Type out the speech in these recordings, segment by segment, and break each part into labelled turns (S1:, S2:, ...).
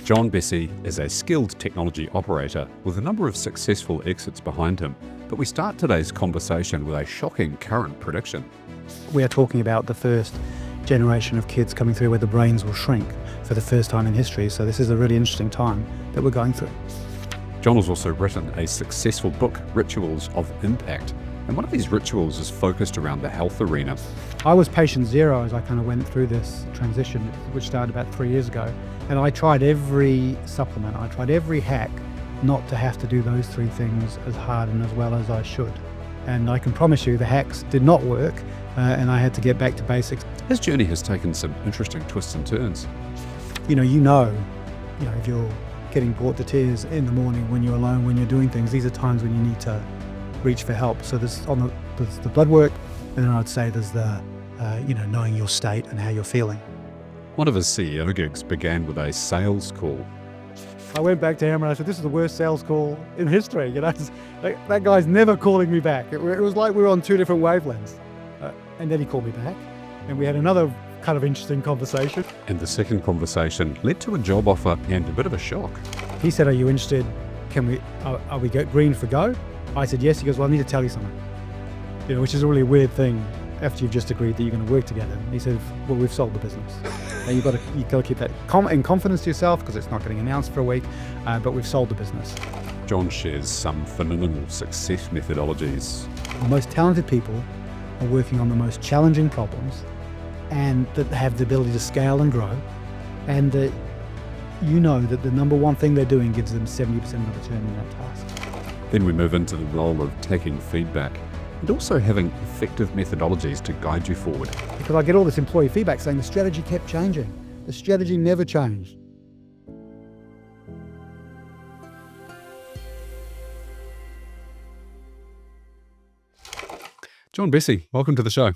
S1: John Bessey is a skilled technology operator with a number of successful exits behind him, but we start today's conversation with a shocking current prediction.
S2: We are talking about the first generation of kids coming through where the brains will shrink for the first time in history, so this is a really interesting time that we're going through.
S1: John has also written a successful book, Rituals of Impact, and one of these rituals is focused around the health arena.
S2: I was patient zero as I kind of went through this transition, which started about 3 years ago, and I tried every supplement, I tried every hack not to have to do those three things as hard and as well as I should. And I can promise you the hacks did not work, and I had to get back to basics.
S1: His journey has taken some interesting twists and turns.
S2: You know, if you're getting brought to tears in the morning when you're alone, when you're doing things, these are times when you need to reach for help. So there's the blood work, and then I'd say there's the, knowing your state and how you're feeling.
S1: One of his CEO gigs began with a sales call.
S2: I went back to him and I said, this is the worst sales call in history. That guy's never calling me back. It was like we were on two different wavelengths. And then he called me back, and we had another kind of interesting conversation.
S1: And the second conversation led to a job offer and a bit of a shock.
S2: He said, are you interested? Are we green for go? I said, yes. He goes, well, I need to tell you something. Which is a really weird thing after you've just agreed that you're going to work together. He said, well, we've sold the business. And you've got to keep that in confidence to yourself because it's not getting announced for a week, but we've sold the business.
S1: John shares some phenomenal success methodologies.
S2: The most talented people are working on the most challenging problems and that have the ability to scale and grow, and that that the number one thing they're doing gives them 70% of the return in that task.
S1: Then we move into the role of taking feedback and also having effective methodologies to guide you forward.
S2: Because I get all this employee feedback saying the strategy kept changing. The strategy never changed.
S1: John Bessey, welcome to the show.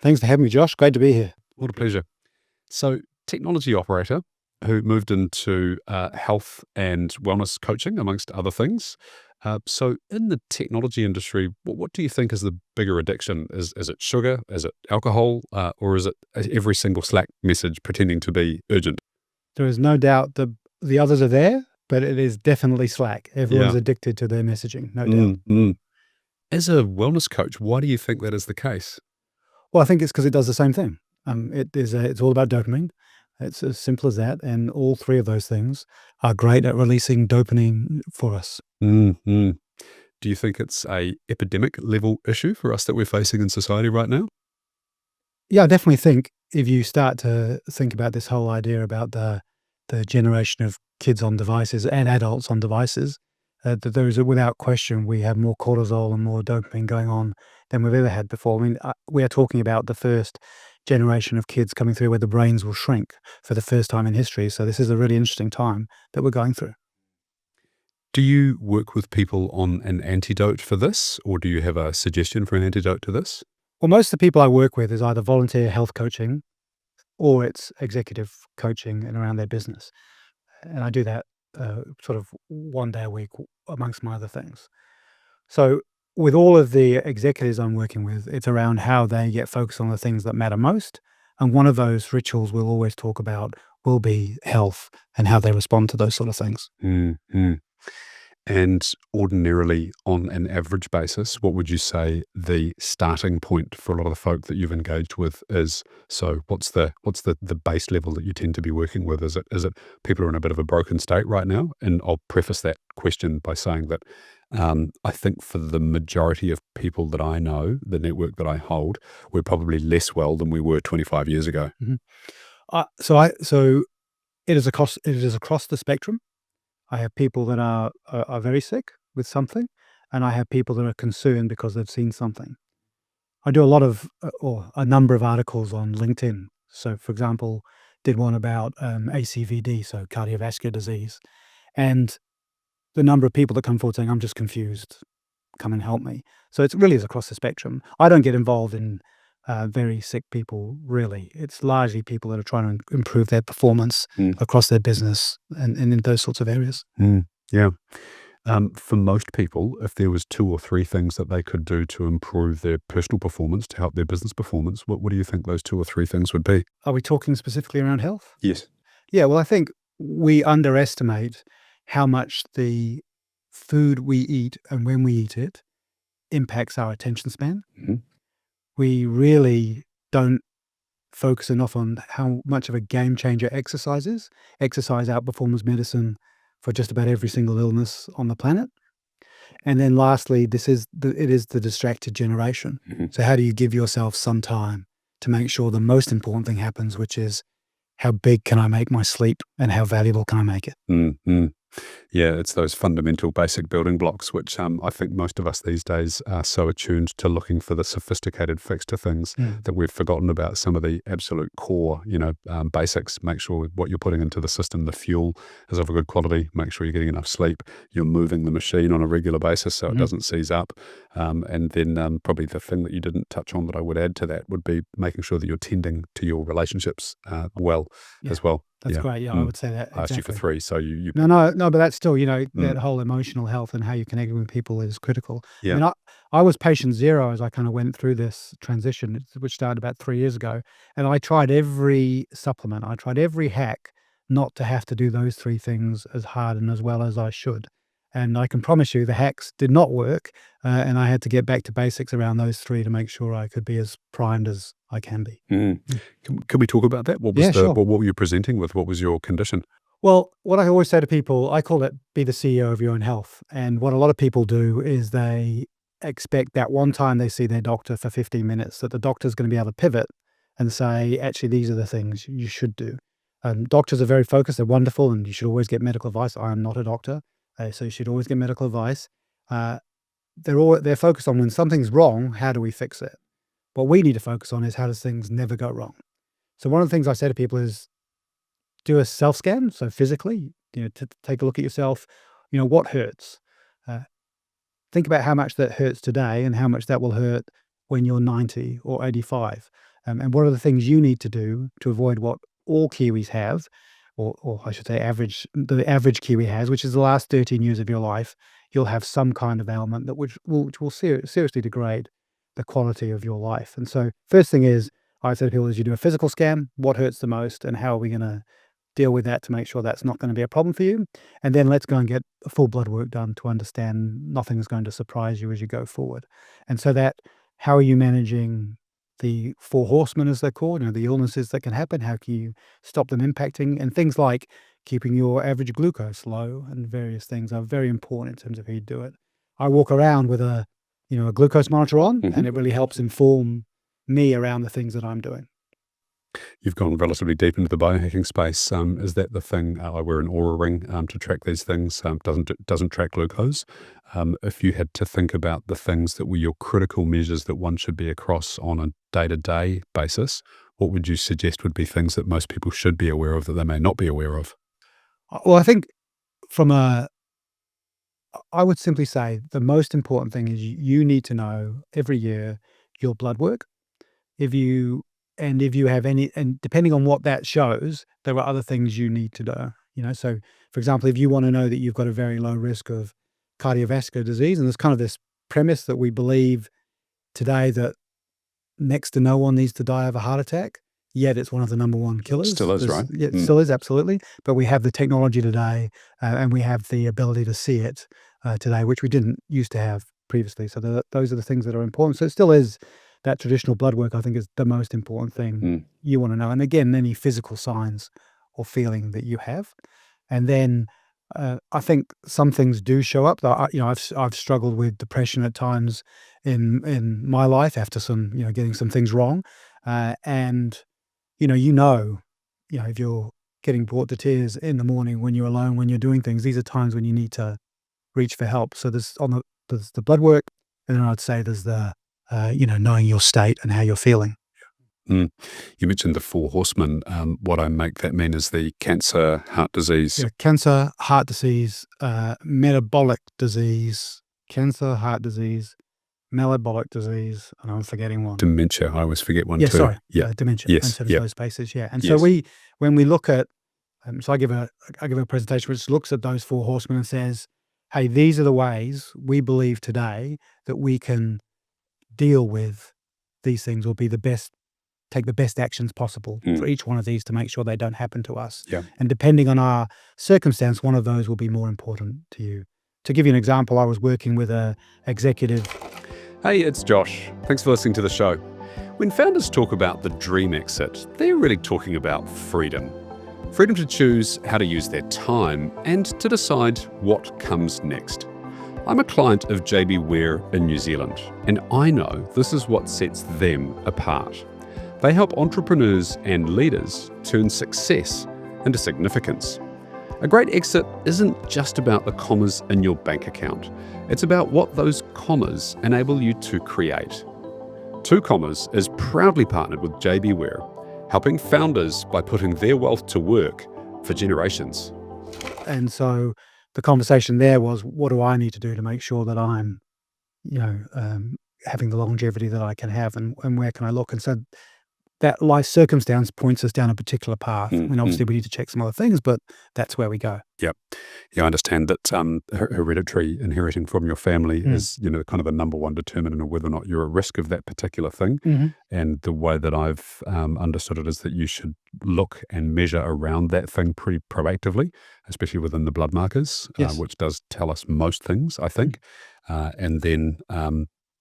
S2: Thanks for having me, Josh. Great to be here.
S1: What a pleasure. So, technology operator who moved into health and wellness coaching, amongst other things. So in the technology industry, what do you think is the bigger addiction? Is it sugar? Is it alcohol? Or is it every single Slack message pretending to be urgent?
S2: There is no doubt the others are there, but it is definitely Slack. Everyone's addicted to their messaging, no doubt.
S1: Mm-hmm. As a wellness coach, why do you think that is the case?
S2: Well, I think it's because it does the same thing. It's all about dopamine. It's as simple as that. And all three of those things are great at releasing dopamine for us.
S1: Mm-hmm. Do you think it's a epidemic level issue for us that we're facing in society right now?
S2: Yeah, I definitely think if you start to think about this whole idea about the generation of kids on devices and adults on devices, that there is without question, we have more cortisol and more dopamine going on than we've ever had before. I mean, we are talking about the first generation of kids coming through where the brains will shrink for the first time in history. So this is a really interesting time that we're going through.
S1: Do you work with people on an antidote for this, or do you have a suggestion for an antidote to this?
S2: Well, most of the people I work with is either volunteer health coaching or it's executive coaching and around their business. And I do that sort of 1 day a week amongst my other things. So with all of the executives I'm working with, it's around how they get focused on the things that matter most. And one of those rituals we'll always talk about will be health and how they respond to those sort of things.
S1: Mm-hmm. And ordinarily, on an average basis, what would you say the starting point for a lot of the folk that you've engaged with is? So what's the base level that you tend to be working with? Is it people are in a bit of a broken state right now? And I'll preface that question by saying that I think for the majority of people that I know, the network that I hold, we're probably less well than we were 25 years ago.
S2: Mm-hmm. So it is across the spectrum. I have people that are very sick with something, and I have people that are concerned because they've seen something. I do a number of articles on LinkedIn. So, for example, did one about ACVD, so cardiovascular disease, and the number of people that come forward saying, I'm just confused, come and help me. So it really is across the spectrum. I don't get involved in very sick people, really. It's largely people that are trying to improve their performance across their business and in those sorts of areas.
S1: Yeah. For most people, if there was 2 or 3 things that they could do to improve their personal performance, to help their business performance, what do you think those 2 or 3 things would be?
S2: Are we talking specifically around health?
S1: Yes.
S2: Yeah, well, I think we underestimate how much the food we eat and when we eat it impacts our attention span.
S1: Mhm.
S2: We really don't focus enough on how much of a game changer exercise is. Exercise outperforms medicine for just about every single illness on the planet. And then lastly, it is the distracted generation.
S1: Mhm.
S2: So how do you give yourself some time to make sure the most important thing happens, which is how big can I make my sleep and how valuable can I make it?
S1: Mm, mm. Yeah, it's those fundamental basic building blocks, which I think most of us these days are so attuned to looking for the sophisticated fix to things
S2: Mm.
S1: that we've forgotten about some of the absolute core, basics. Make sure what you're putting into the system, the fuel is of a good quality. Make sure you're getting enough sleep. You're moving the machine on a regular basis so it
S2: Mhm.
S1: doesn't seize up. And then probably the thing that you didn't touch on that I would add to that would be making sure that you're tending to your relationships well
S2: Yeah,
S1: as well.
S2: that's
S1: Yeah.
S2: great. Yeah, I
S1: Mm.
S2: would say that
S1: I asked you for
S2: exactly.
S1: three, so you
S2: No, but that's still,
S1: mm,
S2: that whole emotional health and how you connect with people is critical. I
S1: yeah.
S2: mean, I was patient zero as I kind of went through this transition, which started about 3 years ago, and I tried every supplement. I tried every hack not to have to do those 3 things as hard and as well as I should. And I can promise you the hacks did not work, and I had to get back to basics around those 3 to make sure I could be as primed as I can be.
S1: Mm.
S2: Mm.
S1: Can we talk about that?
S2: Yeah, sure.
S1: What were you presenting with? What was your condition?
S2: Well, what I always say to people, I call it be the CEO of your own health. And what a lot of people do is they expect that one time they see their doctor for 15 minutes, that the doctor's going to be able to pivot and say, actually, these are the things you should do. Doctors are very focused, they're wonderful, and you should always get medical advice. I am not a doctor, so you should always get medical advice. Uh, they're focused on when something's wrong, how do we fix it? What we need to focus on is how does things never go wrong? So one of the things I say to people is do a self scan, so physically, to take a look at yourself. What hurts? Uh, think about how much that hurts today and how much that will hurt when you're 90 or 85. And what are the things you need to do to avoid what all Kiwis have, or I should say, the average Kiwi has, which is the last 13 years of your life. You'll have some kind of ailment which will seriously degrade the quality of your life. And so, first thing is, I say to people, is you do a physical scan. What hurts the most, and how are we going to deal with that to make sure that's not going to be a problem for you. And then let's go and get a full blood work done to understand nothing's going to surprise you as you go forward. And so that, how are you managing the 4 horsemen, as they're called, the illnesses that can happen? How can you stop them impacting? And things like keeping your average glucose low and various things are very important in terms of how you do it. I walk around with a glucose monitor on,
S1: Mhm.
S2: and it really helps inform me around the things that I'm doing.
S1: You've gone relatively deep into the biohacking space. Is that the thing? I wear an Aura ring to track these things. Doesn't track glucose. If you had to think about the things that were your critical measures that one should be across on a day-to-day basis, what would you suggest would be things that most people should be aware of that they may not be aware of?
S2: Well, I think from a I would simply say the most important thing is you need to know every year your blood work. If you if you have any, and depending on what that shows, there are other things you need to do. So for example, if you want to know that you've got a very low risk of cardiovascular disease, and there's kind of this premise that we believe today that next to no one needs to die of a heart attack, yet it's one of the number one
S1: Still
S2: killers.
S1: is, right?
S2: Yeah, it
S1: Mm.
S2: still is, absolutely. But we have the technology today, and we have the ability to see it today, which we didn't used to have previously. So those are the things that are important. So it still is that traditional blood work, I think, is the most important thing
S1: Mm.
S2: you want to know. And again, any physical signs or feeling that you have. And then I think some things do show up. I've struggled with depression at times in my life after some getting some things wrong, and you know you know if you're getting brought to tears in the morning when you're alone, when you're doing things, these are times when you need to reach for help. So there's the blood work, and then I'd say there's the knowing your state and how you're feeling.
S1: Mm. You mentioned the 4 horsemen. What I make that mean is the cancer, heart disease,
S2: Cancer, heart disease, metabolic disease, cancer, heart disease, metabolic disease, and I'm forgetting one.
S1: dementia. I always forget one
S2: Yeah,
S1: too.
S2: sorry,
S1: Yeah.
S2: dementia, and
S1: Yes.
S2: so there's
S1: Yeah.
S2: those spaces, yeah, and so
S1: Yes.
S2: when we look at, so I give a presentation which looks at those 4 horsemen and says, "Hey, these are the ways we believe today that we can deal with these things or be the best take the best actions possible for each one of these to make sure they don't happen to us.
S1: Yeah.
S2: And depending on our circumstance, one of those will be more important to you. To give you an example, I was working with an executive.
S1: Hey, it's Josh. Thanks for listening to the show. When founders talk about the dream exit, they're really talking about freedom. Freedom to choose how to use their time and to decide what comes next. I'm a client of JB Ware in New Zealand, and I know this is what sets them apart. They help entrepreneurs and leaders turn success into significance. A great exit isn't just about the commas in your bank account. It's about what those commas enable you to create. Two Commas is proudly partnered with JB Ware, helping founders by putting their wealth to work for generations.
S2: And so the conversation there was, what do I need to do to make sure that I'm, having the longevity that I can have, and where can I look? And so that life circumstance points us down a particular path. I mean, obviously we need to check some other things, but that's where we go.
S1: Yep. Yeah, I understand that hereditary inheriting from your family is, kind of the number one determinant of whether or not you're at risk of that particular thing. And the way that I've understood it is that you should look and measure around that thing pretty proactively, especially within the blood markers,
S2: Yes.
S1: which does tell us most things, I think. And then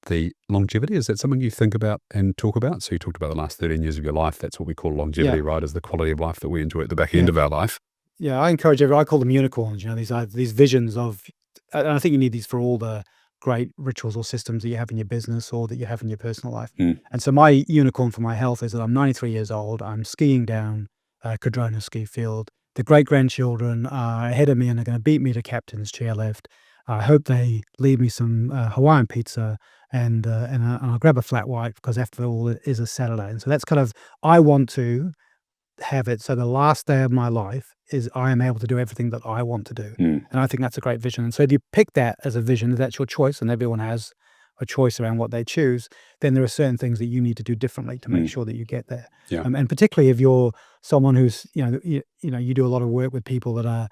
S1: the longevity, is that something you think about and talk about? So you talked about the last 13 years of your life. That's what we call longevity, right? Is the quality of life that we enjoy at the back end of our life.
S2: Yeah, I encourage everyone. I call them unicorns. These visions of, and I think you need these for all the great rituals or systems that you have in your business or that you have in your personal life. And so my unicorn for my health is that I'm 93 years old. I'm skiing down Cadrona ski field. The great-grandchildren are ahead of me and are going to beat me to captain's chairlift. I hope they leave me some Hawaiian pizza and I'll grab a flat white, because after all, it is a Saturday. And so that's kind of, I want to have it so the last day of my life is I am able to do everything that I want to do. And I think that's a great vision. And so if you pick that as a vision, if that's your choice, and everyone has a choice around what they choose, then there are certain things that you need to do differently to make sure that you get there.
S1: Yeah.
S2: And particularly if you're someone who's, you do a lot of work with people that are,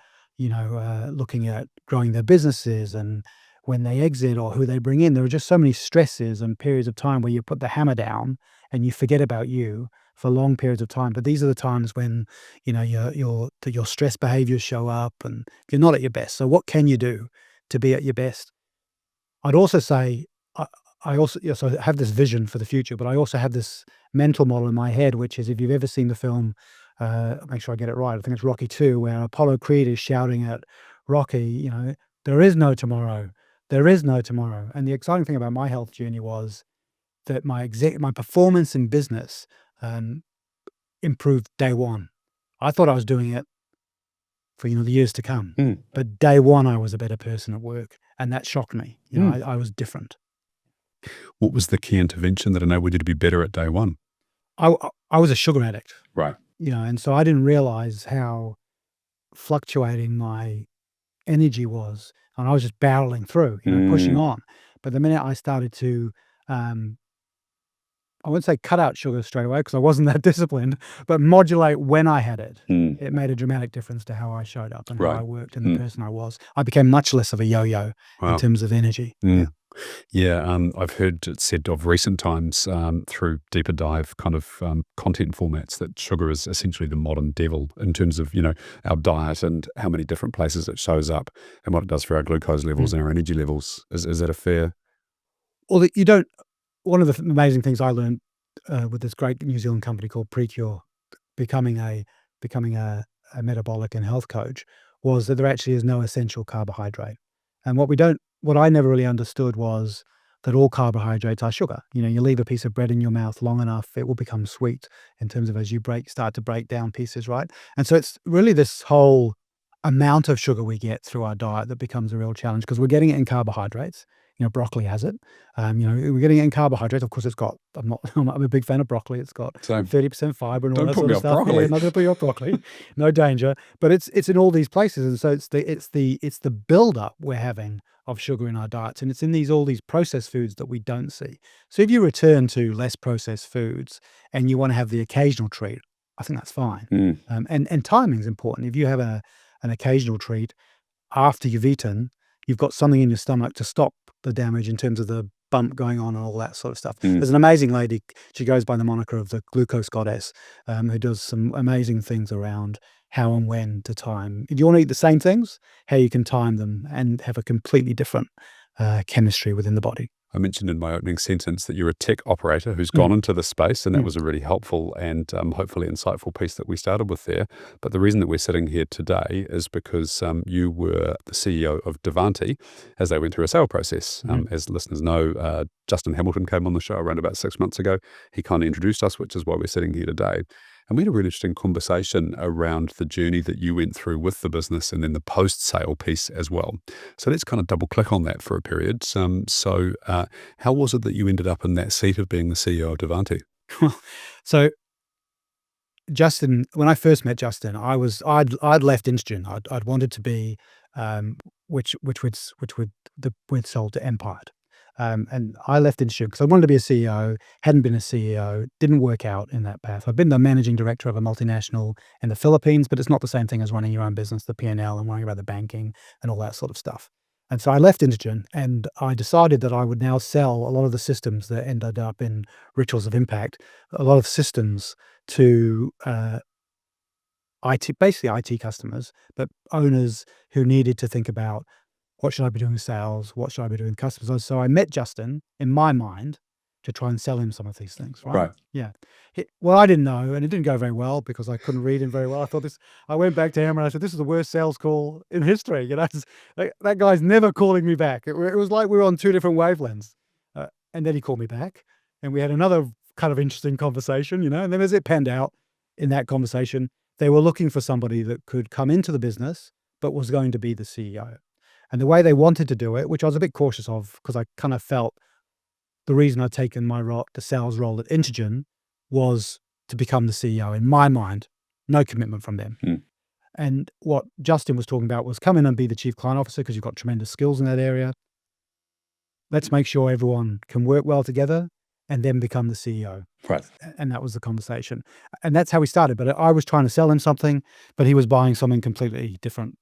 S2: looking at growing their businesses and when they exit or who they bring in, there are just so many stresses and periods of time where you put the hammer down and you forget about you for long periods of time. But these are the times when, your stress behaviors show up and you're not at your best. So what can you do to be at your best? I'd also say, I also so I have this vision for the future, but I also have this mental model in my head, which is, if you've ever seen the film, make sure I get it right, I think it's Rocky 2, where Apollo Creed is shouting at Rocky, there is no tomorrow. There is no tomorrow. And the exciting thing about my health journey was that my performance in business improved day one. I thought I was doing it for the years to come, but day one I was a better person at work, and that shocked me. I was different.
S1: What was the key intervention that enabled you to be better at day one?
S2: I was a sugar addict,
S1: right?
S2: And so I didn't realize how fluctuating my energy was, and I was just barreling through, pushing on. But the minute I started to, I wouldn't say cut out sugar straight away, because I wasn't that disciplined, but modulate when I had it, it made a dramatic difference to how I showed up and how I worked and the person I was. I became much less of a yo-yo in terms of energy.
S1: Yeah, I've heard it said of recent times through deeper dive kind of content formats that sugar is essentially the modern devil in terms of, our diet and how many different places it shows up and what it does for our glucose levels and our energy levels. Is that a fair?
S2: Well, one of the amazing things I learned with this great New Zealand company called Precure, becoming a metabolic and health coach, was that there actually is no essential carbohydrate. And what I never really understood was that all carbohydrates are sugar. You leave a piece of bread in your mouth long enough, it will become sweet in terms of as you start to break down pieces, right? And so it's really this whole amount of sugar we get through our diet that becomes a real challenge, because we're getting it in carbohydrates. Broccoli has it. We're getting it in carbohydrates. Of course, it's got. I'm a big fan of broccoli. It's got 30% fiber and all that sort of stuff.
S1: Broccoli.
S2: Yeah, not going to put you off broccoli. No danger. But it's in all these places, and so it's the buildup we're having of sugar in our diets, and it's in all these processed foods that we don't see. So if you return to less processed foods and you want to have the occasional treat, I think that's fine. And timing is important. If you have an occasional treat after you've eaten, you've got something in your stomach to stop the damage in terms of the bump going on and all that sort of stuff.
S3: Mm.
S2: There's an amazing lady, she goes by the moniker of the glucose goddess, who does some amazing things around how and when to time. If you want to eat the same things, how you can time them and have a completely different chemistry within the body.
S1: I mentioned in my opening sentence that you're a tech operator who's gone into this space, and that was a really helpful and hopefully insightful piece that we started with there. But the reason that we're sitting here today is because you were the CEO of Divanti as they went through a sale process. As listeners know, Justin Hamilton came on the show around about 6 months ago. He kind of introduced us, which is why we're sitting here today. And we had a really interesting conversation around the journey that you went through with the business and then the post-sale piece as well. So let's kind of double click on that for a period. How was it that you ended up in that seat of being the CEO of Divanti?
S2: So Justin, when I first met Justin, I'd left Introgen. I'd wanted to be, which we'd sold to Empire. And I left Introgen because I wanted to be a CEO, hadn't been a CEO, didn't work out in that path. I've been the managing director of a multinational in the Philippines, but it's not the same thing as running your own business, the P&L and worrying about the banking and all that sort of stuff. And so I left Introgen and I decided that I would now sell a lot of the systems that ended up in Rituals of Impact, a lot of systems to basically IT customers, but owners who needed to think about, what should I be doing with sales? What should I be doing with customers? So I met Justin in my mind to try and sell him some of these things, right?
S3: Right.
S2: Yeah. Well, I didn't know, and it didn't go very well because I couldn't read him very well. I went back to him and I said, this is the worst sales call in history. That guy's never calling me back. It was like we were on two different wavelengths. And then he called me back and we had another kind of interesting conversation, and then as it panned out in that conversation, they were looking for somebody that could come into the business, but was going to be the CEO. And the way they wanted to do it, which I was a bit cautious of because I kind of felt the reason I'd taken the sales role at Introgen was to become the CEO. In my mind, no commitment from them. And what Justin was talking about was come in and be the chief client officer because you've got tremendous skills in that area. Let's make sure everyone can work well together and then become the CEO.
S3: Right.
S2: And that was the conversation. And that's how we started. But I was trying to sell him something, but he was buying something completely different.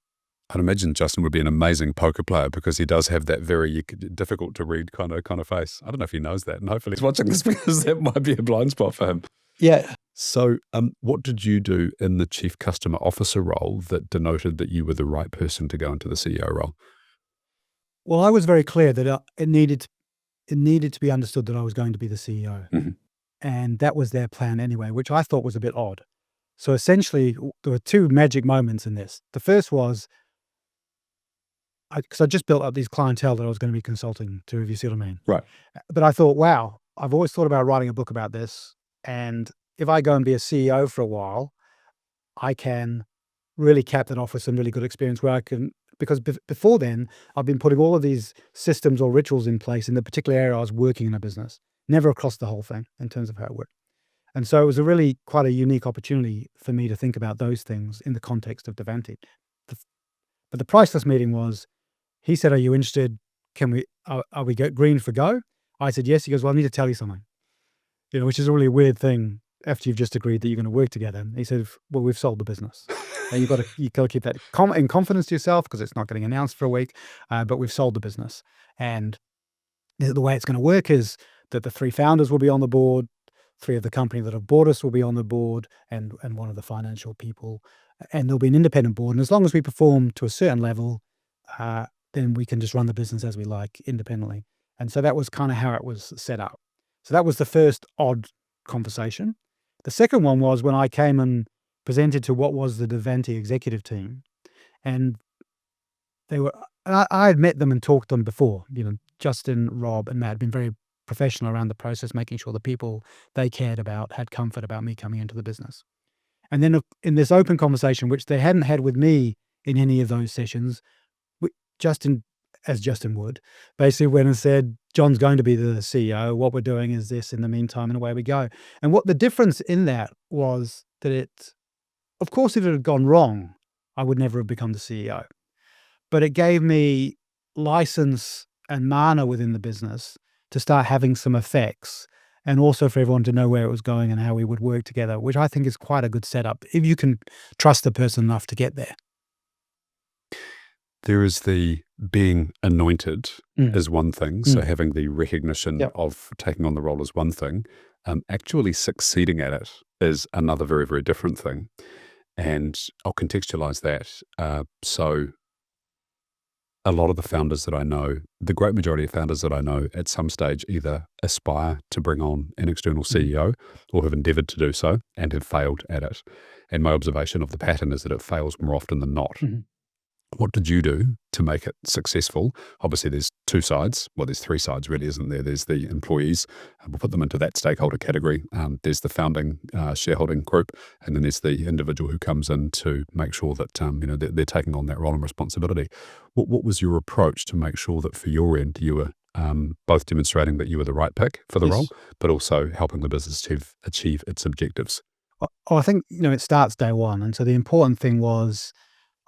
S1: I'd imagine Justin would be an amazing poker player because he does have that very difficult to read kind of face. I don't know if he knows that, and hopefully he's watching this because that might be a blind spot for him.
S2: Yeah.
S1: So what did you do in the chief customer officer role that denoted that you were the right person to go into the CEO role?
S2: Well, I was very clear that it needed to be understood that I was going to be the CEO.
S3: Mm-hmm.
S2: And that was their plan anyway, which I thought was a bit odd. So essentially, there were two magic moments in this. The first was, because I just built up these clientele that I was going to be consulting to, if you see what I mean.
S3: Right.
S2: But I thought, wow, I've always thought about writing a book about this. And if I go and be a CEO for a while, I can really cap that off with some really good experience where I can, because before then, I've been putting all of these systems or rituals in place in the particular area I was working in a business, never across the whole thing in terms of how it worked. And so it was quite a unique opportunity for me to think about those things in the context of Divanti. But the priceless meeting was, he said, are you interested? Are we green for go? I said, yes. He goes, well, I need to tell you something, which is a really weird thing after you've just agreed that you're going to work together. And he said, well, we've sold the business. And you've got to keep that in confidence to yourself because it's not getting announced for a week, but we've sold the business. And the way it's going to work is that the three founders will be on the board, three of the company that have bought us will be on the board, and one of the financial people. And there'll be an independent board. And as long as we perform to a certain level, then we can just run the business as we like independently. And so that was kind of how it was set up. So that was the first odd conversation. The second one was when I came and presented to what was the Divanti executive team. And I had met them and talked to them before. Justin, Rob, and Matt had been very professional around the process, making sure the people they cared about had comfort about me coming into the business. And then in this open conversation, which they hadn't had with me in any of those sessions, Justin, as Justin would, basically went and said, John's going to be the CEO. What we're doing is this in the meantime, and away we go. And what the difference in that was that of course, if it had gone wrong, I would never have become the CEO. But it gave me license and mana within the business to start having some effects, and also for everyone to know where it was going and how we would work together, which I think is quite a good setup if you can trust the person enough to get there.
S1: There is the being anointed
S2: Mm.
S1: is one thing. So
S2: Mm.
S1: having the recognition
S2: Yep.
S1: of taking on the role is one thing. Actually succeeding at it is another very, very different thing. And I'll contextualize that. So a lot of the founders that I know, the great majority of founders that I know at some stage either aspire to bring on an external
S2: Mhm.
S1: CEO or have endeavored to do so and have failed at it. And my observation of the pattern is that it fails more often than not.
S2: Mhm.
S1: What did you do to make it successful? Obviously, there's two sides. Well, there's three sides, really, isn't there? There's the employees. We'll put them into that stakeholder category. There's the founding shareholding group, and then there's the individual who comes in to make sure that they're taking on that role and responsibility. What was your approach to make sure that for your end you were both demonstrating that you were the right pick for the role,
S2: Yes.
S1: but also helping the business to achieve its objectives?
S2: I think, it starts day one, and so the important thing was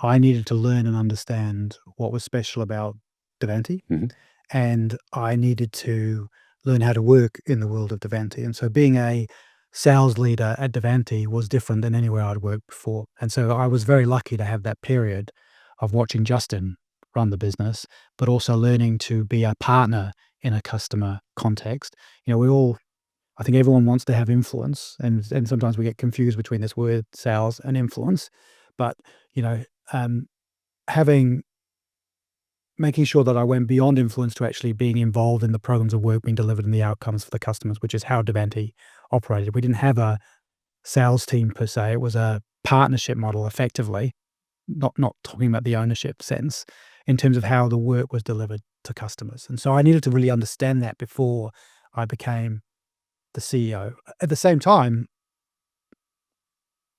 S2: I needed to learn and understand what was special about Divanti,
S1: Hmm.
S2: and I needed to learn how to work in the world of Divanti. And so being a sales leader at Divanti was different than anywhere I'd worked before. And so I was very lucky to have that period of watching Justin run the business, but also learning to be a partner in a customer context. We all I think everyone wants to have influence, and sometimes we get confused between this word sales and influence. But, you know, um, having making sure that I went beyond influence to actually being involved in the programs of work being delivered and the outcomes for the customers, which is how Devanti operated. We didn't have a sales team per se. It was a partnership model effectively, not talking about the ownership sense in terms of how the work was delivered to customers. And so I needed to really understand that before I became the CEO. At the same time,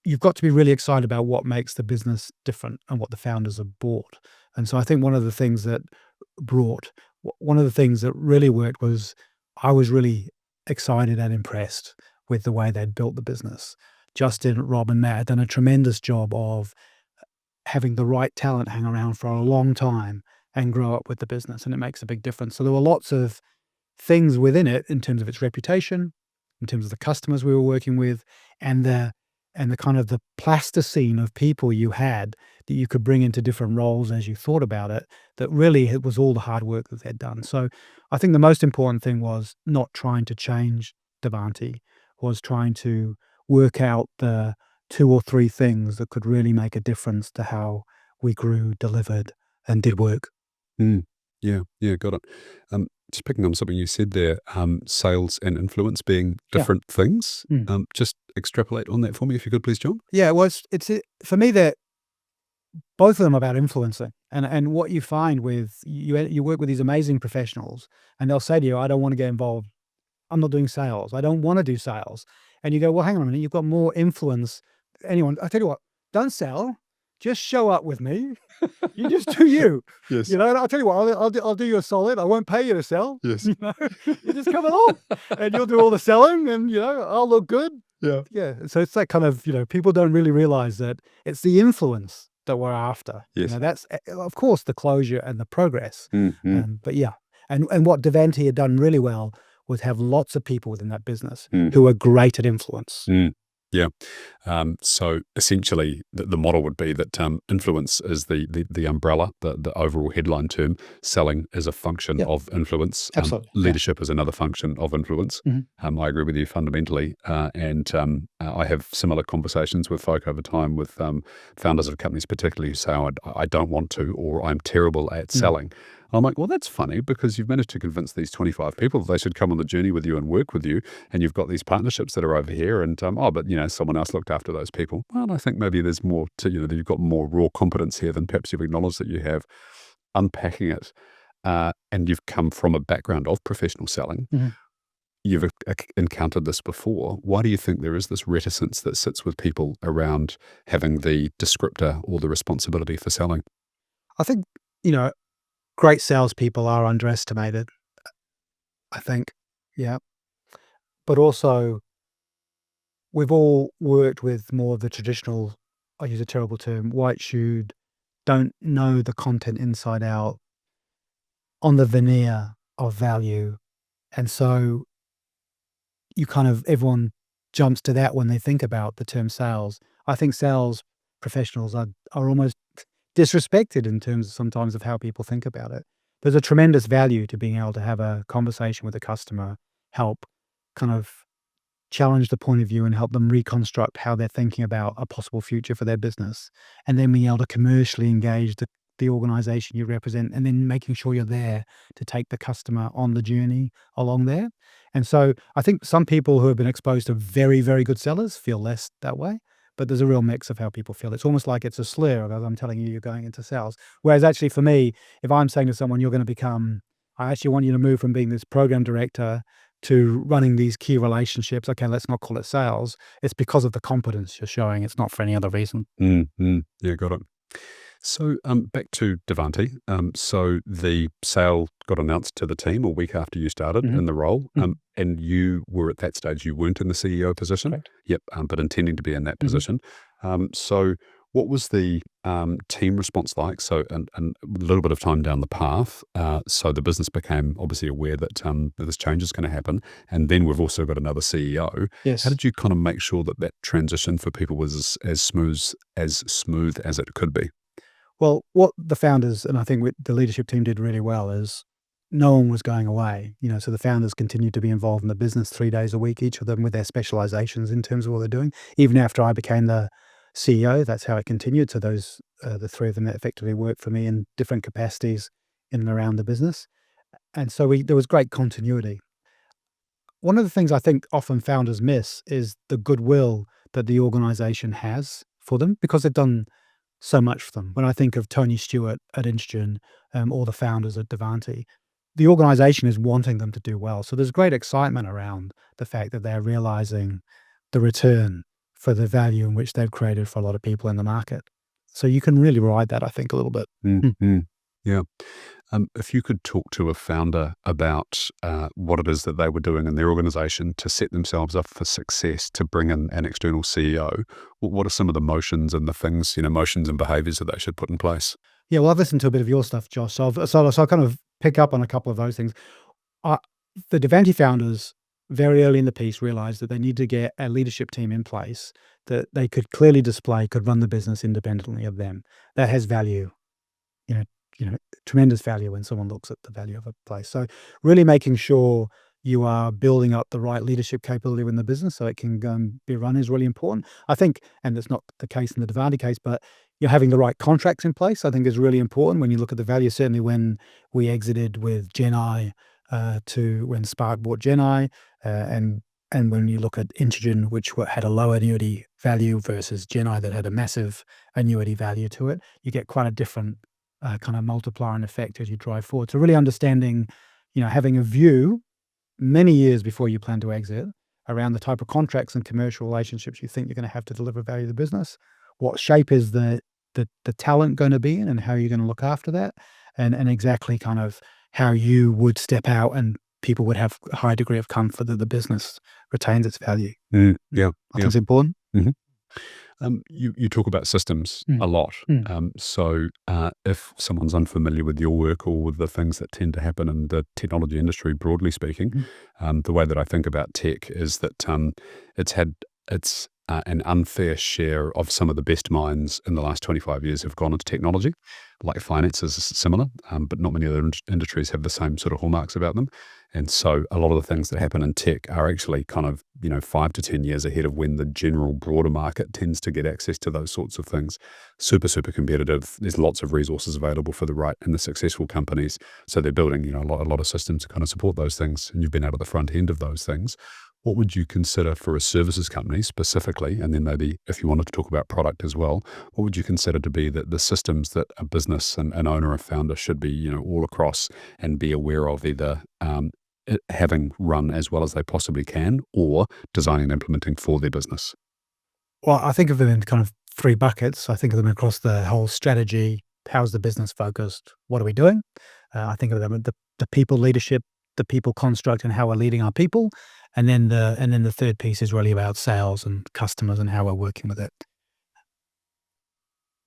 S2: you've got to be really excited about what makes the business different and what the founders have bought. And so I think one of the things that really worked was I was really excited and impressed with the way they'd built the business. Justin, Rob, and Matt had done a tremendous job of having the right talent hang around for a long time and grow up with the business, and it makes a big difference. So there were lots of things within it in terms of its reputation, in terms of the customers we were working with, and the kind of the plasticine of people you had that you could bring into different roles as you thought about it, that really it was all the hard work that they'd done. So I think the most important thing was not trying to change Davanti, was trying to work out the 2 or 3 things that could really make a difference to how we grew, delivered, and did work.
S1: Mm. Yeah, yeah, got it. Just picking on something you said there, sales and influence being
S2: Yeah.
S1: different things.
S2: Mm.
S1: Just extrapolate on that for me, if you could, please, John.
S2: Yeah, well, for me, they're both of them about influencing. And what you find with you work with these amazing professionals, and they'll say to you, "I don't wanna get involved. I'm not doing sales. I don't wanna do sales." And you go, "Well, hang on a minute, you've got more influence than anyone. I tell you what, don't sell, just show up with me. You just do you."
S1: Yes,
S2: And I'll tell you what, I'll do you a solid. I won't pay you to sell,
S1: yes.
S2: you know? You just come along, and you'll do all the selling, and, I'll look good.
S1: Yeah.
S2: Yeah, so it's that kind of, people don't really realize that it's the influence that we're after.
S1: Yes.
S2: That's, of course, the closure and the progress.
S1: Mm, mm,
S2: But yeah, and what Devanti had done really well was have lots of people within that business
S1: mm,
S2: who are great at influence.
S1: mm. Yeah. So essentially, the model would be that influence is the umbrella, the overall headline term. Selling is a function
S2: Yeah,
S1: of influence.
S2: absolutely. Yeah.
S1: Leadership is another function of influence.
S2: Mhm.
S1: I agree with you fundamentally. And I have similar conversations with folk over time with founders of companies, particularly who say, oh, I don't want to, or I'm terrible at
S2: Mm.
S1: selling. I'm like, well, that's funny because you've managed to convince these 25 people that they should come on the journey with you and work with you. And you've got these partnerships that are over here. And, but, someone else looked after those people. Well, I think maybe there's more to, that you've got more raw competence here than perhaps you've acknowledged that you have. Unpacking it. And you've come from a background of professional selling.
S2: Mhm.
S1: You've encountered this before. Why do you think there is this reticence that sits with people around having the descriptor or the responsibility for selling?
S2: I think, great salespeople are underestimated, I think. Yeah. But also, we've all worked with more of the traditional, I use a terrible term, white-shoed, don't know the content inside out, on the veneer of value. And so everyone jumps to that when they think about the term sales. I think sales professionals are almost disrespected in terms sometimes of how people think about it. There's a tremendous value to being able to have a conversation with a customer, help kind of challenge the point of view and help them reconstruct how they're thinking about a possible future for their business, and then being able to commercially engage the organization you represent, and then making sure you're there to take the customer on the journey along there. And so I think some people who have been exposed to very, very good sellers feel less that way, but there's a real mix of how people feel. It's almost like it's a slur of, I'm telling you, you're going into sales. Whereas actually for me, if I'm saying to someone, you're going to become, I actually want you to move from being this program director to running these key relationships. Okay, let's not call it sales. It's because of the competence you're showing. It's not for any other reason.
S1: Yeah, got it. So, back to Divanti. So the sale got announced to the team a week after you started
S2: Mhm.
S1: in the role,
S2: Mhm.
S1: and you were at that stage, you weren't in the CEO position.
S2: Correct.
S1: Yep, but intending to be in that
S2: Mhm.
S1: position. So what was the team response like? So, and a little bit of time down the path, so the business became obviously aware that this change is going to happen, and then we've also got another CEO. How
S2: Yes.
S1: did you kind of make sure that that transition for people was as smooth as it could be?
S2: Well, what the founders and I think the leadership team did really well is no one was going away. So the founders continued to be involved in the business 3 days a week, each of them with their specializations in terms of what they're doing. Even after I became the CEO, that's how it continued. So the three of them effectively worked for me in different capacities in and around the business. And so there was great continuity. One of the things I think often founders miss is the goodwill that the organization has for them because they've done so much for them. When I think of Tony Stewart at Introgen, or the founders at Divanti, the organization is wanting them to do well. So there's great excitement around the fact that they're realizing the return for the value in which they've created for a lot of people in the market. So you can really ride that, I think, a little bit.
S1: Mm,
S2: Mm.
S1: mm. Yeah. If you could talk to a founder about what it is that they were doing in their organization to set themselves up for success, to bring in an external CEO, what are some of the motions and the things, motions and behaviors that they should put in place?
S2: Yeah, well, I've listened to a bit of your stuff, Josh. So I'll kind of pick up on a couple of those things. Uh, the Devanti founders very early in the piece realized that they need to get a leadership team in place that they could clearly display could run the business independently of them. That has value, you know, tremendous value when someone looks at the value of a place. So really making sure you are building up the right leadership capability in the business so it can be run is really important. I think, and it's not the case in the Divanti case, but you're having the right contracts in place, I think is really important when you look at the value. Certainly when we exited with GenI to when Spark bought GenI, and when you look at Introgen, which had a low annuity value versus GenI that had a massive annuity value to it, you get quite a different kind of multiplier and effect as you drive forward. So really understanding, having a view many years before you plan to exit around the type of contracts and commercial relationships you think you're going to have to deliver value to the business. What shape is the talent going to be in, and how you're going to look after that, and exactly kind of how you would step out and people would have a high degree of comfort that the business retains its value.
S1: Yeah,
S2: I think
S1: yeah.
S2: it's important.
S1: Mhm. You talk about systems
S2: Mm,
S1: a lot.
S2: mm,
S1: So if someone's unfamiliar with your work or with the things that tend to happen in the technology industry, broadly speaking,
S2: mhm,
S1: the way that I think about tech is that it's had an unfair share of some of the best minds in the last 25 years have gone into technology. Like finance is similar, but not many other industries have the same sort of hallmarks about them. And so a lot of the things that happen in tech are actually kind of, 5 to 10 years ahead of when the general broader market tends to get access to those sorts of things. Super, super competitive. There's lots of resources available for the right and the successful companies. So they're building, a lot of systems to kind of support those things. And you've been out of the front end of those things. What would you consider for a services company specifically? And then maybe if you wanted to talk about product as well, what would you consider to be the systems that a business and an owner or founder should be, all across and be aware of either having run as well as they possibly can, or designing and implementing for their business?
S2: Well, I think of them in kind of 3 buckets. I think of them across the whole strategy. How's the business focused? What are we doing? I think of them at the people leadership, the people construct, and how we're leading our people. And then the third piece is really about sales and customers and how we're working with it.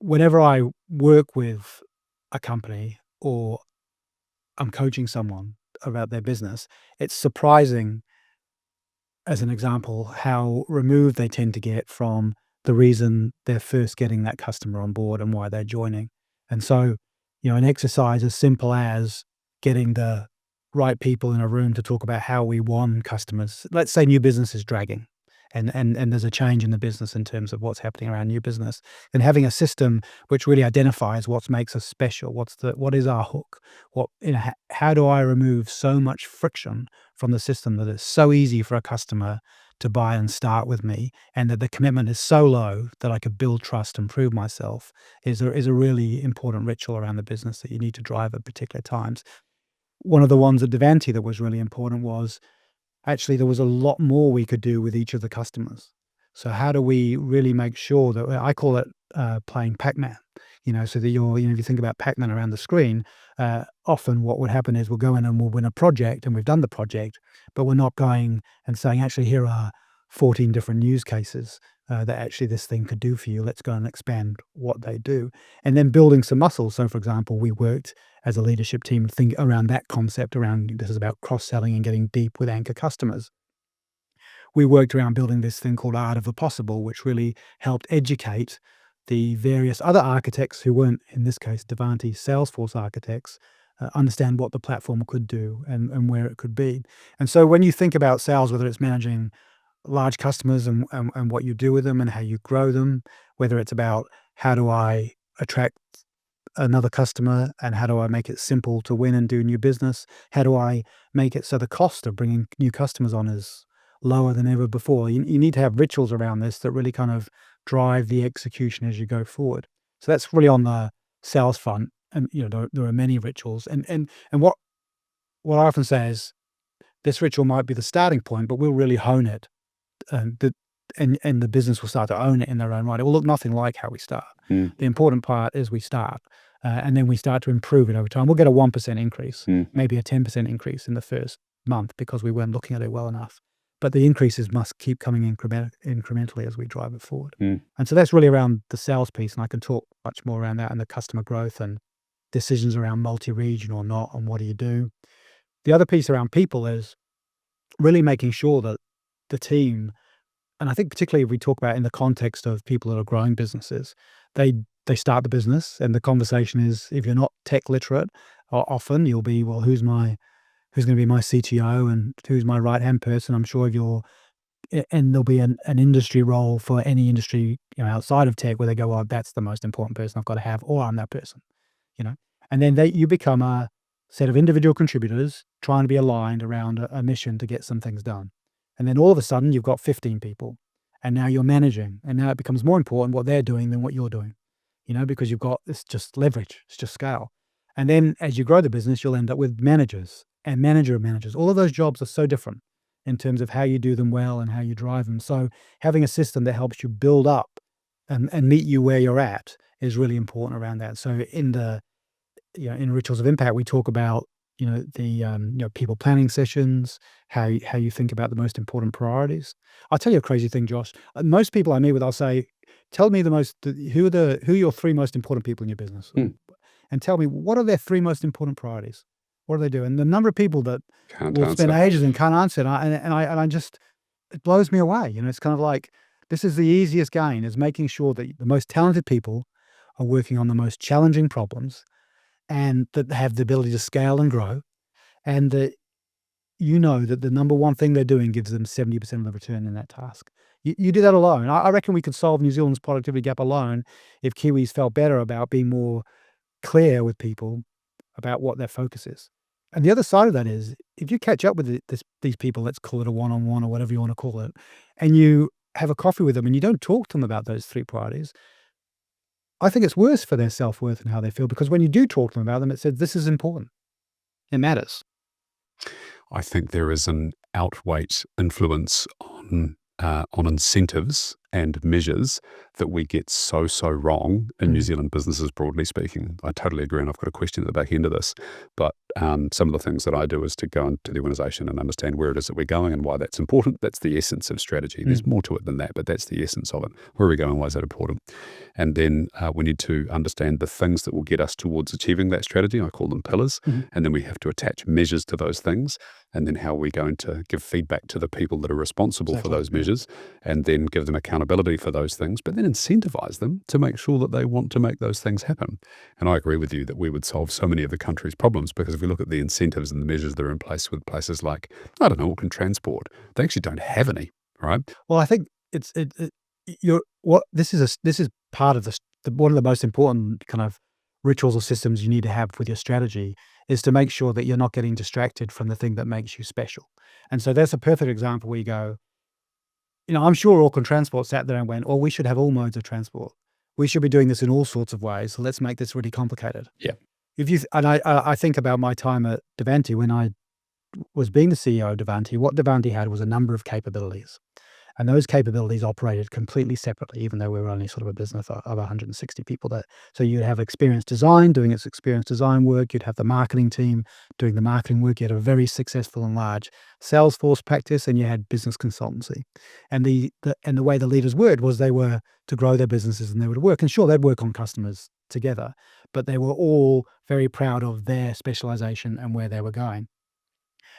S2: Whenever I work with a company or I'm coaching someone about their business, it's surprising, as an example, how removed they tend to get from the reason they're first getting that customer on board and why they're joining. And so, an exercise as simple as getting the right people in a room to talk about how we won customers. Let's say new business is dragging and there's a change in the business in terms of what's happening around new business, and having a system which really identifies what makes us special. What is our hook? How do I remove so much friction from the system that it's so easy for a customer to buy and start with me, and that the commitment is so low that I could build trust and prove myself is a really important ritual around the business that you need to drive at particular times. One of the ones at Divanti that was really important was actually there was a lot more we could do with each of the customers. So how do we really make sure that I call it playing Pac-Man, so that if you think about Pac-Man around the screen, often what would happen is we'll go in and we'll win a project and we've done the project, but we're not going and saying, actually, here are 14 different use cases that actually this thing could do for you. Let's go and expand what they do. And then building some muscle. So, for example, we worked as a leadership team think around that concept around this is about cross-selling and getting deep with anchor customers. We worked around building this thing called Art of the Possible, which really helped educate the various other architects who weren't, in this case, Divanti Salesforce architects, understand what the platform could do and where it could be. And so when you think about sales, whether it's managing large customers and what you do with them and how you grow them, whether it's about how do I attract another customer and how do I make it simple to win and do new business, how do I make it so the cost of bringing new customers on is lower than ever before. You need to have rituals around this that really kind of drive the execution as you go forward. So that's really on the sales front, and there are many rituals. And what I often say is this ritual might be the starting point, but we'll really hone it, and the business will start to own it in their own right. It will look nothing like how we start. The important part is we start, and then we start to improve it over time. We'll get a 1% increase, maybe a 10% increase in the first month because we weren't looking at it well enough. But the increases must keep coming incrementally as we drive it forward. And so that's really around the sales piece, and I can talk much more around that and the customer growth and decisions around multi-region or not, and what do you do. The other piece around people is really making sure that the team, and I think particularly if we talk about in the context of people that are growing businesses, they start the business and the conversation is, if you're not tech literate, often you'll be, well, who's going to be my CTO and who's my right-hand person? I'm sure and there'll be an industry role for any industry, outside of tech where they go, well, that's the most important person I've got to have, or I'm that person, and then you become a set of individual contributors trying to be aligned around a mission to get some things done. And then all of a sudden you've got 15 people and now you're managing, and now it becomes more important what they're doing than what you're doing, because you've got this just leverage, it's just scale. And then as you grow the business, you'll end up with managers and manager of managers. All of those jobs are so different in terms of how you do them well and how you drive them. So having a system that helps you build up and meet you where you're at is really important around that. So in Rituals of Impact, we talk about, the people planning sessions, how you think about the most important priorities. I'll tell you a crazy thing, Josh. Most people I meet with, I'll say, tell me who are your three most important people in your business, and tell me what are their three most important priorities. What do they do? And the number of people that
S1: Can't
S2: will spend
S1: answer.
S2: ages and can't answer it, I just, it blows me away. It's kind of like, this is the easiest gain, is making sure that the most talented people are working on the most challenging problems, and that they have the ability to scale and grow, and that that the number one thing they're doing gives them 70% of the return in that task. You do that alone. I reckon we could solve New Zealand's productivity gap alone if Kiwis felt better about being more clear with people about what their focus is. And the other side of that is, if you catch up with these people, let's call it a one-on-one or whatever you want to call it, and you have a coffee with them and you don't talk to them about those three priorities, I think it's worse for their self-worth and how they feel, because when you do talk to them about them, it says, this is important. It matters.
S1: I think there is an outweight influence on incentives and measures that we get so wrong in New Zealand businesses, broadly speaking. I totally agree, and I've got a question at the back end of this. But some of the things that I do is to go into the organisation and understand where it is that we're going and why that's important. That's the essence of strategy. There's more to it than that, but that's the essence of it. Where are we going? Why is that important? And then we need to understand the things that will get us towards achieving that strategy. I call them pillars. And then we have to attach measures to those things. And then how are we going to give feedback to the people that are responsible for those measures, and then give them accountability accountability for those things, but then incentivize them to make sure that they want to make those things happen. And I agree with you that we would solve so many of the country's problems, because if we look at the incentives and the measures that are in place with places like, I don't know, Auckland Transport, they actually don't have any, right?
S2: Well, I think you're what this is part of one of the most important kind of rituals or systems you need to have with your strategy is to make sure that you're not getting distracted from the thing that makes you special. And so that's a perfect example where you go, I'm sure Auckland Transport sat there and went, "Oh, we should have all modes of transport. We should be doing this in all sorts of ways. So let's make this really complicated."
S1: Yeah.
S2: I think about my time at Divanti when I was being the CEO of Divanti. What Divanti had was a number of capabilities. And those capabilities operated completely separately, even though we were only sort of a business of 160 people there. So you'd have experience design doing its experience design work. You'd have the marketing team doing the marketing work. You had a very successful and large Salesforce practice, and you had business consultancy. And the way the leaders worked was they were to grow their businesses and they would work. And sure, they'd work on customers together, but they were all very proud of their specialization and where they were going.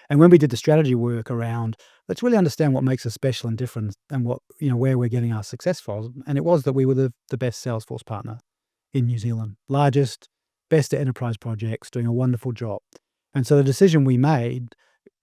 S2: And when we did the strategy work around, let's really understand what makes us special and different and where we're getting our success from. And it was that we were the best Salesforce partner in New Zealand, largest, best at enterprise projects, doing a wonderful job. And so the decision we made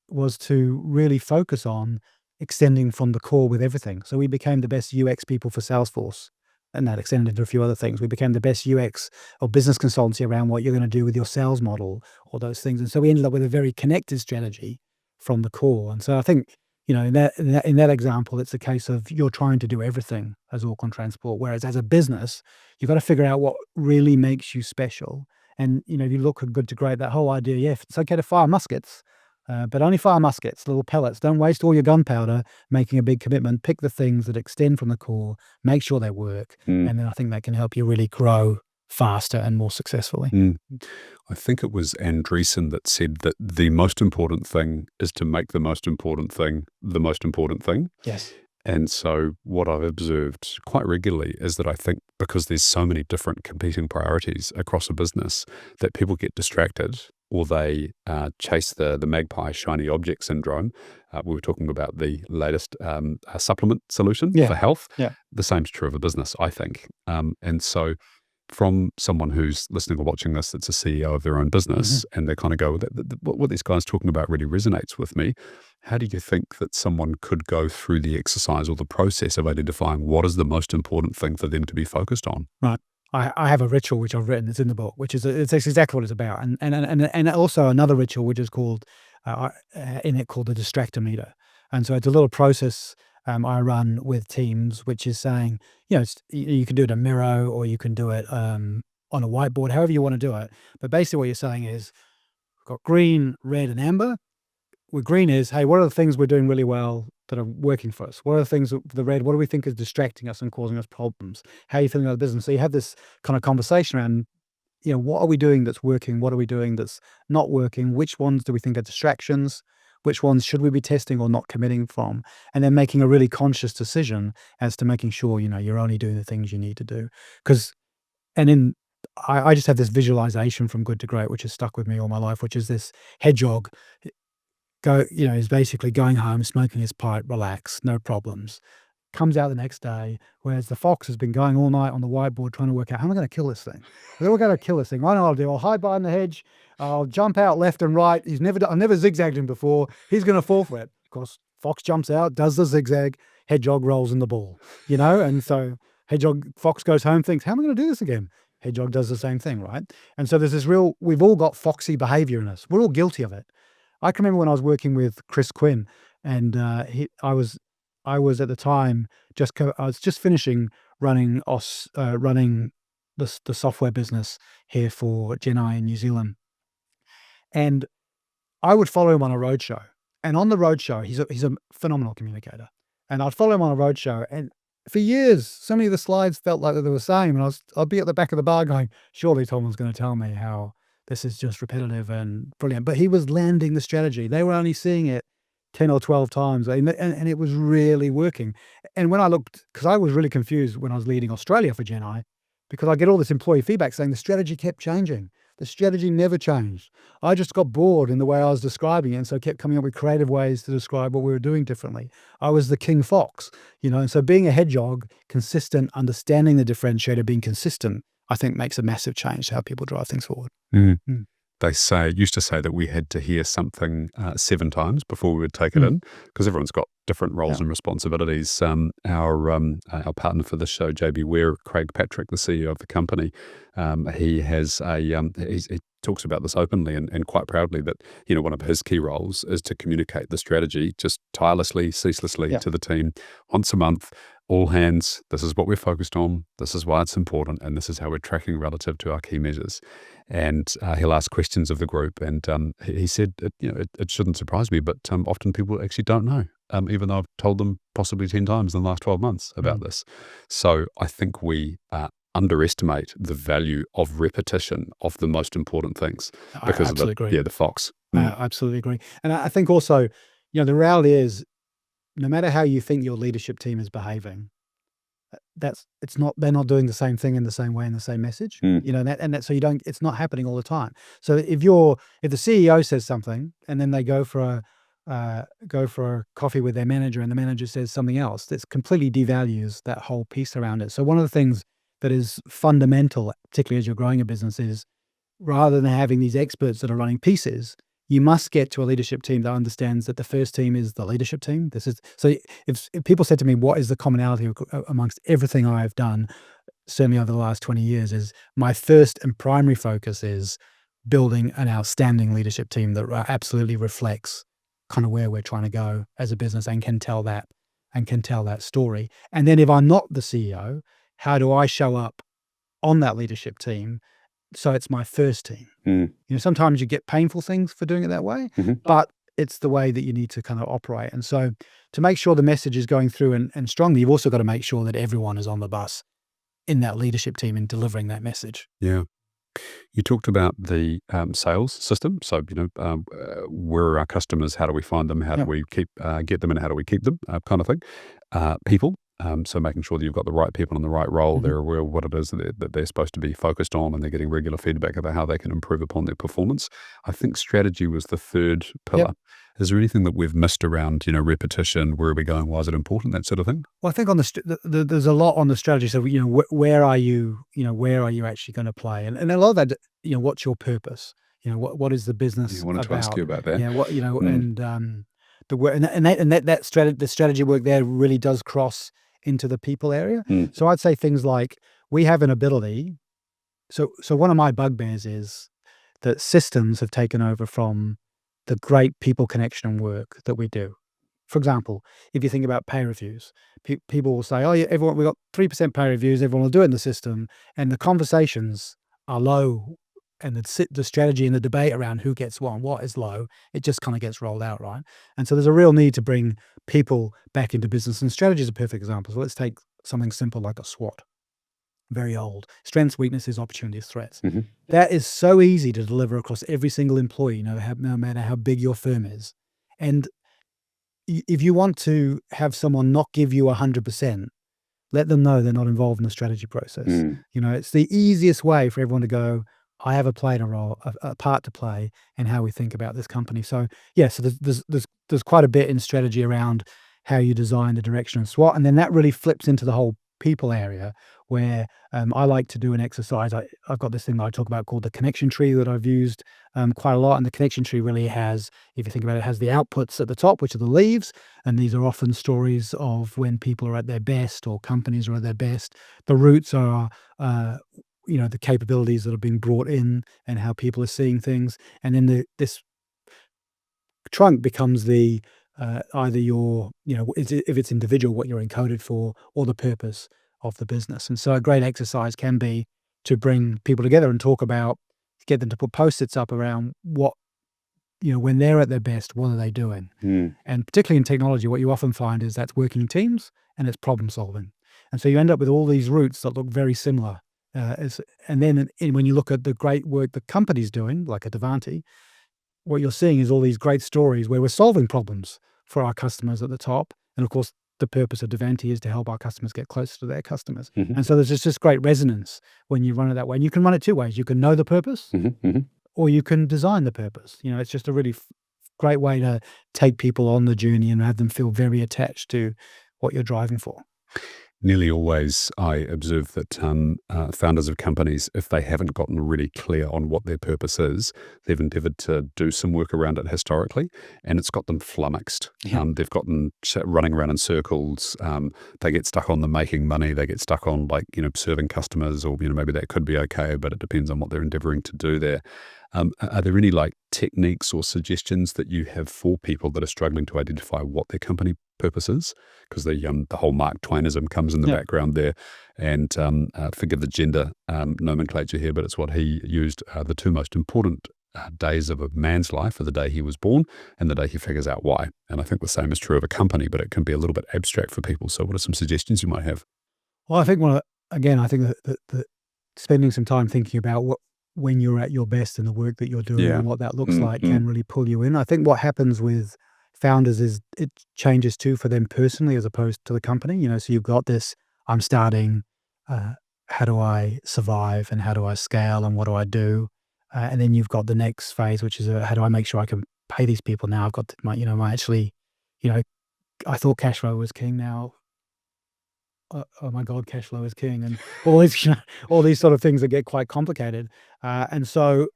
S2: was to really focus on extending from the core with everything. So we became the best UX people for Salesforce. And that extended into a few other things. We became the best UX or business consultancy around what you're going to do with your sales model or those things. And so we ended up with a very connected strategy from the core. And so I think, in that example, it's a case of you're trying to do everything as Auckland Transport, whereas as a business, you've got to figure out what really makes you special. And, if you look at Good to Great, that whole idea, yeah, it's okay to fire muskets, but only fire muskets, little pellets. Don't waste all your gunpowder making a big commitment. Pick the things that extend from the core, make sure they work, and then I think that can help you really grow faster and more successfully.
S1: I think it was Andreessen that said that the most important thing is to make the most important thing the most important thing.
S2: Yes.
S1: And so what I've observed quite regularly is that I think because there's so many different competing priorities across a business that people get distracted or they chase the magpie shiny object syndrome. We were talking about the latest supplement solution for health.
S2: Yeah.
S1: The same's true of a business, I think. And so from someone who's listening or watching this that's a CEO of their own business and they kind of go, what these guys talking about really resonates with me. How do you think that someone could go through the exercise or the process of identifying what is the most important thing for them to be focused on?
S2: Right. I have a ritual which I've written. It's in the book, which is it's exactly what it's about, and also another ritual which is called in it called the distractor meter. And so it's a little process I run with teams, which is saying, you can do it in Miro or you can do it on a whiteboard, however you want to do it. But basically, what you're saying is, we've got green, red, and amber. Where green is, hey, what are the things we're doing really well that are working for us? What are the things, the red, what do we think is distracting us and causing us problems? How are you feeling about the business? So you have this kind of conversation around, what are we doing that's working? What are we doing that's not working? Which ones do we think are distractions? Which ones should we be testing or not committing from? And then making a really conscious decision as to making sure, you're only doing the things you need to do. I just have this visualization from Good to Great, which has stuck with me all my life, which is this hedgehog is basically going home, smoking his pipe, relax, no problems. Comes out the next day, whereas the fox has been going all night on the whiteboard trying to work out, how am I going to kill this thing? We're going to kill this thing. I know what I'll do. I'll hide behind the hedge. I'll jump out left and right. I've never zigzagged him before. He's going to fall for it. Of course, fox jumps out, does the zigzag, hedgehog rolls in the ball, and so fox goes home, thinks, how am I going to do this again? Hedgehog does the same thing, right? And so there's this we've all got foxy behavior in us. We're all guilty of it. I can remember when I was working with Chris Quinn, and I was at the time I was just finishing running the software business here for GenI in New Zealand, and I would follow him on a roadshow. And on the roadshow, he's a phenomenal communicator, and I'd follow him on a roadshow, and for years, so many of the slides felt like they were the same, and I'd be at the back of the bar going, surely Tom's going to tell me how this is just repetitive and brilliant. But he was landing the strategy. They were only seeing it 10 or 12 times, and it was really working. And when I looked, because I was really confused when I was leading Australia for GenI, because I get all this employee feedback saying the strategy kept changing. The strategy never changed. I just got bored in the way I was describing it, and so kept coming up with creative ways to describe what we were doing differently. I was the king fox, and so being a hedgehog, consistent, understanding the differentiator, being consistent, I think makes a massive change to how people drive things forward.
S1: Mm.
S2: Mm.
S1: They used to say that we had to hear something 7 times before we would take it
S2: Mm.
S1: in, because everyone's got different roles
S2: Yeah.
S1: and responsibilities. Our partner for this show, JB Ware, Craig Patrick, the CEO of the company, he has he talks about this openly and quite proudly that one of his key roles is to communicate the strategy just tirelessly, ceaselessly
S2: Yeah.
S1: to the team once a month. All hands, this is what we're focused on, this is why it's important, and this is how we're tracking relative to our key measures. And he'll ask questions of the group, and he said, it shouldn't surprise me, but often people actually don't know, even though I've told them possibly 10 times in the last 12 months about
S2: Mm.
S1: this. So I think we underestimate the value of repetition of the most important things
S2: I
S1: because of
S2: absolutely agree.
S1: the fox.
S2: I absolutely agree. And I think also, the reality is, no matter how you think your leadership team is behaving, they're not doing the same thing in the same way in the same message.
S1: Mm.
S2: So it's not happening all the time. So if the CEO says something and then they go for a coffee with their manager and the manager says something else, that completely devalues that whole piece around it. So one of the things that is fundamental, particularly as you're growing a business, is rather than having these experts that are running pieces, you must get to a leadership team that understands that the first team is the leadership team. If people said to me, what is the commonality amongst everything I've done, certainly over the last 20 years, is my first and primary focus is building an outstanding leadership team that absolutely reflects kind of where we're trying to go as a business and can tell that story. And then if I'm not the CEO, how do I show up on that leadership team so it's my first team?
S1: Mm.
S2: Sometimes you get painful things for doing it that way,
S1: Mhm.
S2: but it's the way that you need to kind of operate. And so to make sure the message is going through and strongly, you've also got to make sure that everyone is on the bus in that leadership team and delivering that message.
S1: Yeah. You talked about the sales system. So, where are our customers? How do we find them? How do
S2: Yeah.
S1: we get them, and how do we keep them? Kind of thing. People. So making sure that you've got the right people in the right role.
S2: Mhm.
S1: They're aware of what it is that they're supposed to be focused on, and they're getting regular feedback about how they can improve upon their performance. I think strategy was the third pillar.
S2: Yep.
S1: Is there anything that we've missed around, repetition? Where are we going? Why is it important? That sort of thing.
S2: Well, I think on there's a lot on the strategy. So, where are you, where are you actually going to play? And a lot of that, what's your purpose? What is the
S1: Yeah, I
S2: business
S1: wanted to ask
S2: about?
S1: you about that.
S2: Yeah, what,
S1: Mm.
S2: the work the strategy work there really does cross into the people area.
S1: Mm.
S2: So I'd say things like we have an ability. So one of my bugbears is that systems have taken over from the great people connection and work that we do. For example, if you think about pay reviews, people will say, "Oh, yeah, everyone, we got 3% pay reviews. Everyone will do it in the system," and the conversations are low, and the strategy and the debate around who gets what and what is low, it just kind of gets rolled out, right? And so there's a real need to bring people back into business, and strategy is a perfect example. So let's take something simple like a SWOT, very old: strengths, weaknesses, opportunities, threats.
S1: Mhm.
S2: That is so easy to deliver across every single employee, no matter how big your firm is, and if you want to have someone not give you 100%, let them know they're not involved in the strategy process.
S1: Mm.
S2: It's the easiest way for everyone to go, I have a part to play in how we think about this company. So yeah, so there's quite a bit in strategy around how you design the direction and SWOT, and then that really flips into the whole people area where I like to do an exercise. I've got this thing that I talk about called the connection tree that I've used quite a lot, and the connection tree really has, if you think about it, has the outputs at the top, which are the leaves, and these are often stories of when people are at their best or companies are at their best. The roots are, the capabilities that have been brought in and how people are seeing things. And then this trunk becomes the either if it's individual, what you're encoded for, or the purpose of the business. And so a great exercise can be to bring people together and get them to put post-its up around what, when they're at their best, what are they doing?
S1: Mm.
S2: And particularly in technology, what you often find is that's working teams and it's problem solving. And so you end up with all these roots that look very similar. And then when you look at the great work the company's doing, like a Divanti, what you're seeing is all these great stories where we're solving problems for our customers at the top. And of course, the purpose of Divanti is to help our customers get closer to their customers.
S1: Mhm.
S2: And so there's just this great resonance when you run it that way. And you can run it two ways. You can know the purpose,
S1: Mhm. Mhm.
S2: or you can design the purpose. It's just a really great way to take people on the journey and have them feel very attached to what you're driving for.
S1: Nearly always, I observe that founders of companies, if they haven't gotten really clear on what their purpose is, they've endeavored to do some work around it historically, and it's got them flummoxed.
S2: Yeah.
S1: They've gotten running around in circles. They get stuck on the making money. They get stuck on serving customers, or maybe that could be okay, but it depends on what they're endeavoring to do there. Are there any techniques or suggestions that you have for people that are struggling to identify what their company purpose is? Because the whole Mark Twainism comes in the
S2: Yeah.
S1: background there, and forgive the gender nomenclature here, but it's what he used. The two most important days of a man's life are the day he was born and the day he figures out why. And I think the same is true of a company, but it can be a little bit abstract for people. So, what are some suggestions you might have?
S2: Well, I think I think that spending some time thinking about when you're at your best in the work that you're doing
S1: Yeah.
S2: and what that looks like
S1: Mm-hmm.
S2: can really pull you in. I think what happens with founders is it changes too for them personally as opposed to the company. So you've got this, I'm starting, how do I survive and how do I scale and what do I do? And then you've got the next phase, which is how do I make sure I can pay these people now? I've got my actually, you know, I thought cash flow was king. Now oh my God, cash flow is king, and all these, all these sort of things that get quite complicated. And so,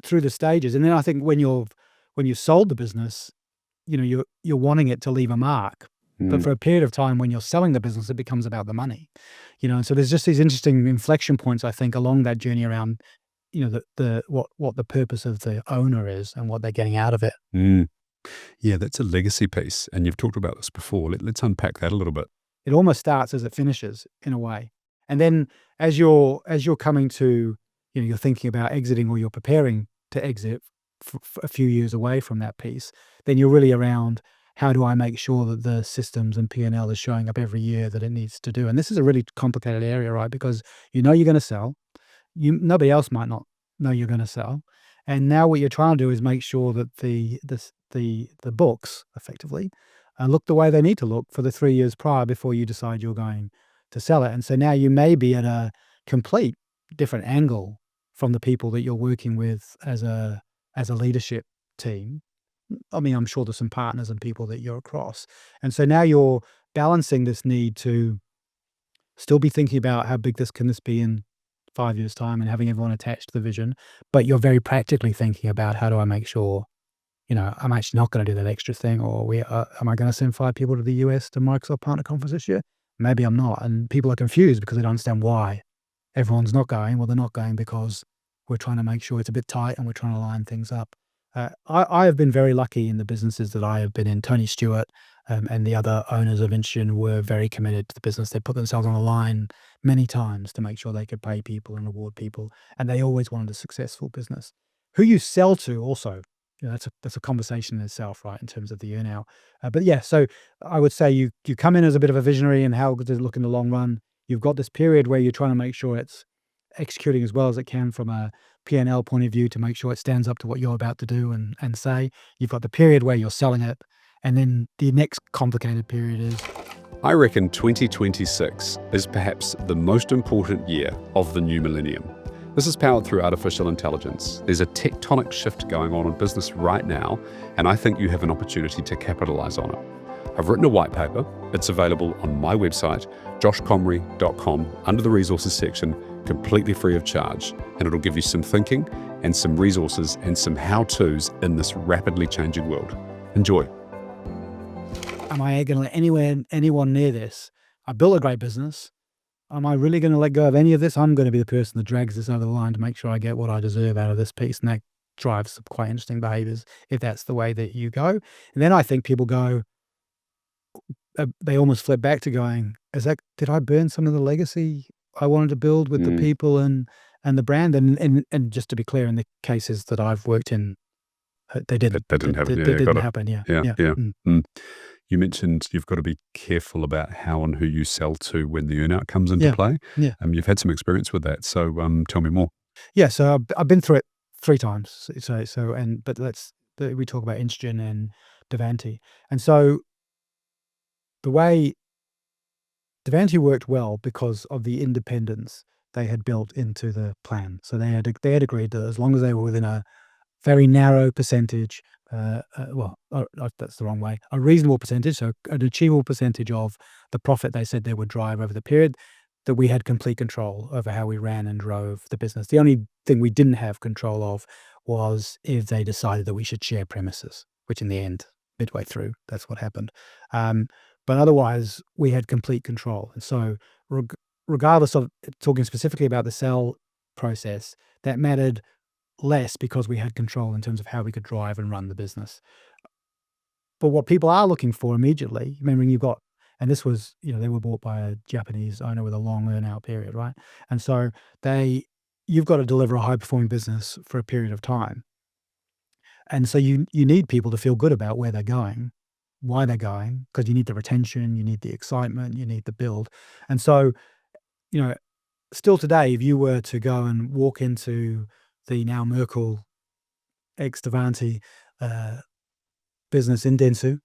S2: through the stages, and then I think when you've sold the business, you're wanting it to leave a mark. But
S1: Mm.
S2: for a period of time when you're selling the business, it becomes about the money. And so there's just these interesting inflection points, I think, along that journey around, what the purpose of the owner is and what they're getting out of it.
S1: Mm. Yeah, that's a legacy piece, and you've talked about this before. Let's unpack that a little bit.
S2: It almost starts as it finishes in a way. And then as you're coming to, you're thinking about exiting or you're preparing to exit a few years away from that piece, then you're really around how do I make sure that the systems and P&L is showing up every year that it needs to do. And this is a really complicated area, right? Because you're going to sell, nobody else might not know you're going to sell, and now what you're trying to do is make sure that the books effectively look the way they need to look for the 3 years prior before you decide you're going to sell it. And so now you may be at a complete different angle from the people that you're working with as a leadership team. I mean, I'm sure there's some partners and people that you're across, and so now you're balancing this need to still be thinking about how big this be in 5 years' time and having everyone attached to the vision, but you're very practically thinking about how do I make sure, I'm actually not gonna do that extra thing, or am I gonna send 5 people to the US to Microsoft Partner Conference this year? Maybe I'm not, and people are confused because they don't understand why everyone's not going. Well, they're not going because we're trying to make sure it's a bit tight and we're trying to line things up. I have been very lucky in the businesses that I have been in. Tony Stewart, and the other owners of Introgen were very committed to the business. They put themselves on the line many times to make sure they could pay people and reward people, and they always wanted a successful business. Who you sell to also, that's a conversation in itself, right, in terms of the earn-out. But yeah, so I would say you come in as a bit of a visionary and how does it look in the long run. You've got this period where you're trying to make sure it's executing as well as it can from a P&L point of view to make sure it stands up to what you're about to do and say. You've got the period where you're selling it, and then the next complicated period is
S1: I reckon 2026 is perhaps the most important year of the new millennium. This is powered through artificial intelligence. There's a tectonic shift going on in business right now, and I think you have an opportunity to capitalize on it. I've written a white paper. It's available on my website, joshcomrie.com, under the resources section, completely free of charge, and it'll give you some thinking and some resources and some how-tos in this rapidly changing world. Enjoy.
S2: am I going to let anyone near this? I built a great business. Am I really going to let go of any of this? I'm going to be the person that drags this over the line to make sure I get what I deserve out of this piece. And that drives some quite interesting behaviors if that's the way that you go. And then I think people go, they almost flip back to going, did I burn some of the legacy I wanted to build with the people and the brand? And just to be clear, in the cases that I've worked in, they didn't.
S1: That didn't happen.
S2: That
S1: Yeah, got
S2: didn't
S1: it.
S2: happen. Yeah.
S1: Yeah,
S2: Yeah.
S1: yeah. You mentioned you've got to be careful about how and who you sell to when the earnout comes into
S2: Yeah.
S1: play.
S2: Yeah.
S1: You've had some experience with that, so tell me more.
S2: Yeah. So I've been through it 3 times. But we talk about Introgen and Divanti. And so the way Divanti worked well because of the independence they had built into the plan. So they had agreed that as long as they were within a very narrow percentage, that's the wrong way, a reasonable percentage, so an achievable percentage of the profit they said they would drive over the period, that we had complete control over how we ran and drove the business. The only thing we didn't have control of was if they decided that we should share premises, which in the end, midway through, that's what happened. But otherwise, we had complete control. And so regardless of talking specifically about the sell process, that mattered less because we had control in terms of how we could drive and run the business. But what people are looking for immediately, remembering you've got, and this was, they were bought by a Japanese owner with a long earn-out period, right? And so you've got to deliver a high-performing business for a period of time. And so you need people to feel good about where they're going, why they're going, because you need the retention, you need the excitement, you need the build. And so, still today, if you were to go and walk into the now Merkel ex-Divanti business in Dentsu,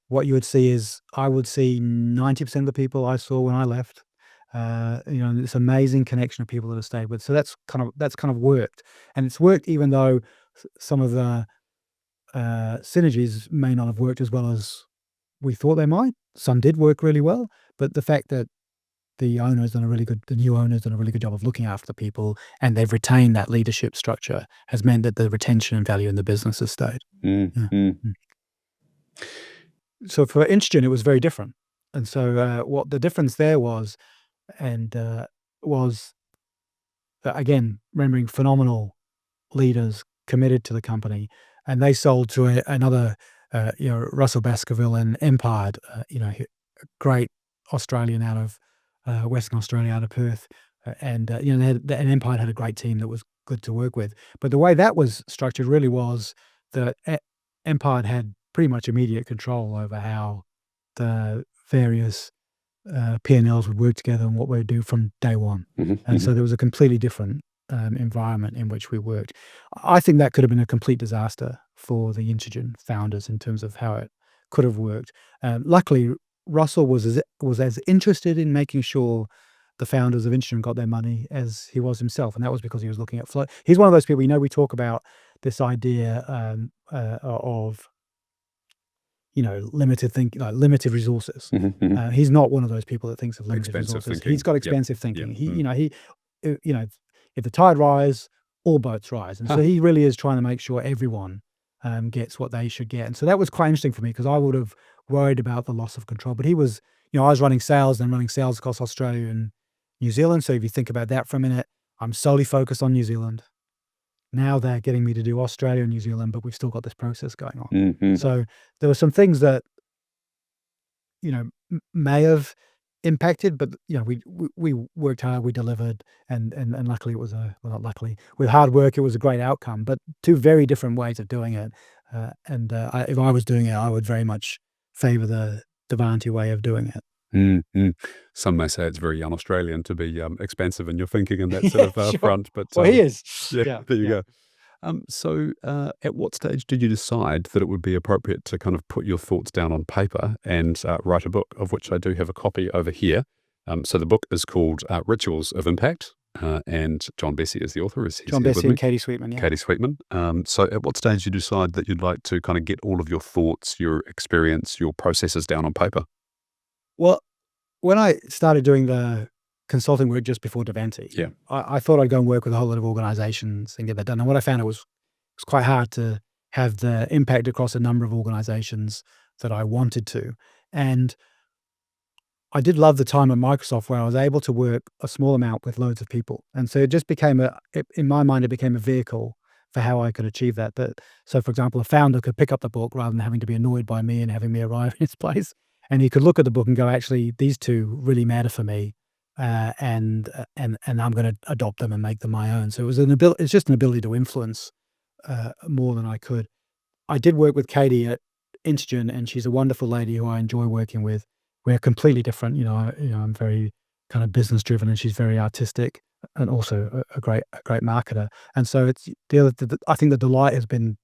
S2: what you would see is I would see 90% of the people I saw when I left. This amazing connection of people that have stayed with. So that's kind of worked, and it's worked even though some of the synergies may not have worked as well as we thought they might. Some did work really well, but the fact that the new owner's done a really good job of looking after the people, and they've retained that leadership structure has meant that the retention and value in the business has stayed. So for Introgen, it was very different. And so what the difference there was, was again, remembering phenomenal leaders committed to the company, and they sold to another, Russell Baskerville and Empire, a great Australian out of Western Australia, out of Perth, and Empire had a great team that was good to work with. But the way that was structured really was that Empire had pretty much immediate control over how the various P&Ls would work together and what we'd do from day one. And so there was a completely different environment in which we worked. I think that could have been a complete disaster for the Introgen founders in terms of how it could have worked. Luckily, Russell was as interested in making sure the founders of Introgen got their money as he was himself, and that was because he was looking at flow. He's one of those people, we talk about this idea of limited thinking, like limited resources. He's not one of those people that thinks of limited
S1: Expansive
S2: resources.
S1: thinking.
S2: He's got expansive thinking.
S1: Yep.
S2: If the tide rise, all boats rise, and so he really is trying to make sure everyone gets what they should get. And so that was quite interesting for me because I would have worried about the loss of control. But he was, I was running sales across Australia and New Zealand. So if you think about that for a minute, I'm solely focused on New Zealand. Now they're getting me to do Australia and New Zealand, but we've still got this process going on. So there were some things that, may have impacted, but we worked hard, we delivered, and luckily it was not luckily, with hard work it was a great outcome. But two very different ways of doing it. If I was doing it, I would very much favour the Divanti way of doing it.
S1: Some may say it's very un-Australian to be expansive in your thinking in that sort of
S2: Sure.
S1: front, but
S2: Well, he is.
S1: yeah, there you go. So at what stage did you decide that it would be appropriate to kind of put your thoughts down on paper and write a book, of which I do have a copy over here? So the book is called Rituals of Impact, and John Bessey is the author.
S2: John Bessey and Katie Sweetman, yeah.
S1: Katie Sweetman. So at what stage did you decide that you'd like to kind of get all of your thoughts, your experience, your processes down on paper?
S2: Well, when I started doing the consulting work just before Divanti, I thought I'd go and work with a whole lot of organizations and get that done. And what I found it was quite hard to have the impact across a number of organizations that I wanted to. And I did love the time at Microsoft where I was able to work a small amount with loads of people. And so it just became in my mind, it became a vehicle for how I could achieve that. So for example, a founder could pick up the book rather than having to be annoyed by me and having me arrive in his place. And he could look at the book and go, actually, these two really matter for me. And I'm going to adopt them and make them my own. So it's just an ability to influence more than I could. I did work with Katie at Introgen, and she's a wonderful lady who I enjoy working with. We're completely different. I'm very kind of business driven, and she's very artistic and also a great marketer. And so it's I think the delight has been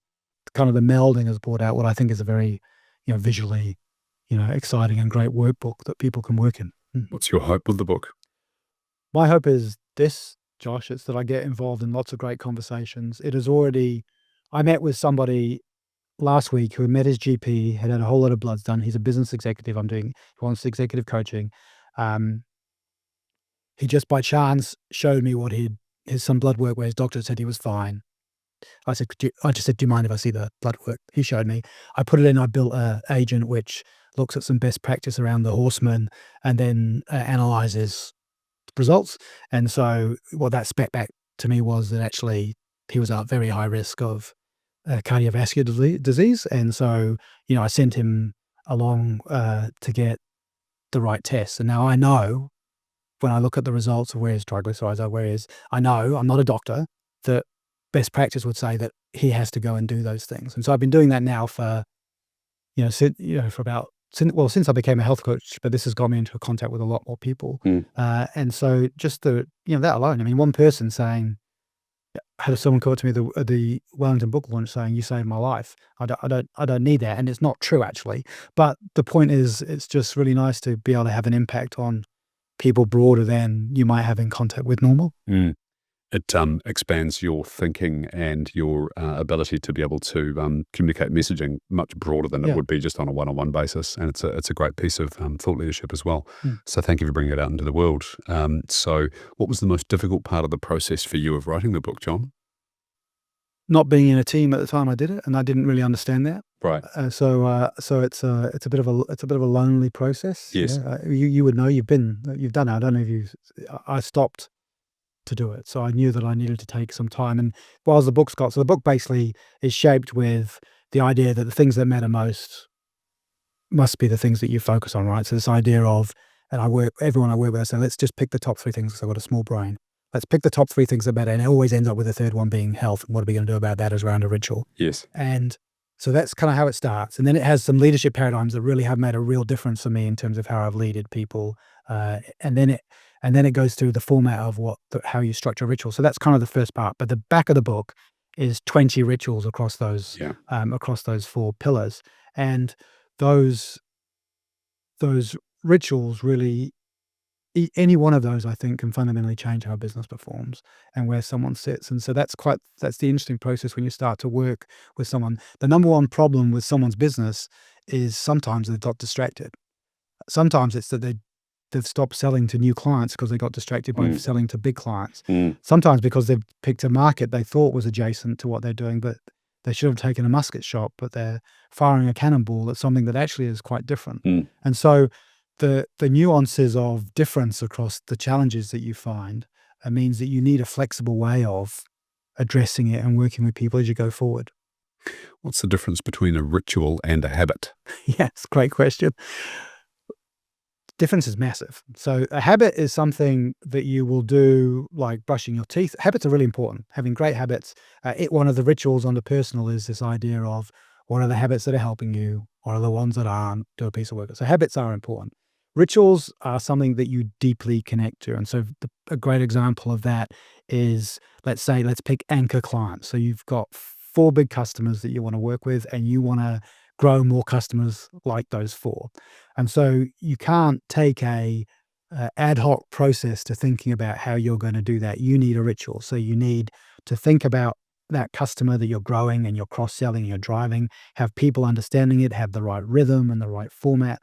S2: kind of the melding has brought out what I think is a very, visually, exciting and great workbook that people can work in.
S1: What's your hope with the book?
S2: My hope is this, Josh, it's that I get involved in lots of great conversations. I met with somebody last week who had met his GP, had a whole lot of bloods done. He's a business executive. He wants executive coaching. He just by chance showed me some blood work where his doctor said he was fine. I just said, do you mind if I see the blood work? He showed me. I put it in. I built an agent which looks at some best practice around the horsemen and then analyzes results. And so what that spec back to me was that actually he was at very high risk of cardiovascular disease. And so, I sent him along to get the right tests. And now I know when I look at the results of where his triglycerides are, I know, I'm not a doctor, that best practice would say that he has to go and do those things. And so I've been doing that now for, since I became a health coach, but this has got me into contact with a lot more people. And so just that alone, I mean, one person saying, had someone come up to me at the Wellington book launch saying, "You saved my life." I don't need that, and it's not true actually. But the point is, it's just really nice to be able to have an impact on people broader than you might have in contact with normal.
S1: It expands your thinking and your ability to be able to communicate messaging much broader than it would be just on a one-on-one basis. And it's a great piece of thought leadership as well. So thank you for bringing it out into the world. So what was the most difficult part of the process for you of writing the book, John?
S2: Not being in a team at the time I did it, and I didn't really understand that.
S1: Right.
S2: So it's a bit of a lonely process.
S1: Yes.
S2: You would know, you've done it. I don't know if I stopped to do it. So I knew that I needed to take some time. And whilst the book basically is shaped with the idea that the things that matter most must be the things that you focus on, right? So this idea of, and everyone I work with, I say, let's just pick the top 3 things because I've got a small brain. Let's pick the top 3 things that matter. And it always ends up with the third one being health. And what are we going to do about that is around a ritual.
S1: Yes.
S2: And so that's kind of how it starts. And then it has some leadership paradigms that really have made a real difference for me in terms of how I've led people. And then it goes through the format of how you structure a ritual. So that's kind of the first part. But the back of the book is 20 rituals across those 4 pillars. And those rituals really, any one of those, I think, can fundamentally change how a business performs and where someone sits. And so that's the interesting process when you start to work with someone. The number one problem with someone's business is sometimes they've got distracted. Sometimes it's that they've stopped selling to new clients because they got distracted by selling to big clients. Sometimes because they've picked a market they thought was adjacent to what they're doing, but they should have taken a musket shot, but they're firing a cannonball at something that actually is quite different. And so the nuances of difference across the challenges that you find means that you need a flexible way of addressing it and working with people as you go forward.
S1: What's the difference between a ritual and a habit?
S2: Yes, great question. Difference is massive. So a habit is something that you will do, like brushing your teeth. Habits are really important. Having great habits. One of the rituals on the personal is this idea of what are the habits that are helping you, what are the ones that aren't, do a piece of work. So habits are important. Rituals are something that you deeply connect to. And so a great example of that is, let's pick anchor clients. So you've got 4 big customers that you want to work with and you want to grow more customers like those 4. And so you can't take a ad hoc process to thinking about how you're going to do that. You need a ritual. So you need to think about that customer that you're growing and you're cross-selling and you're driving, have people understanding it, have the right rhythm and the right format.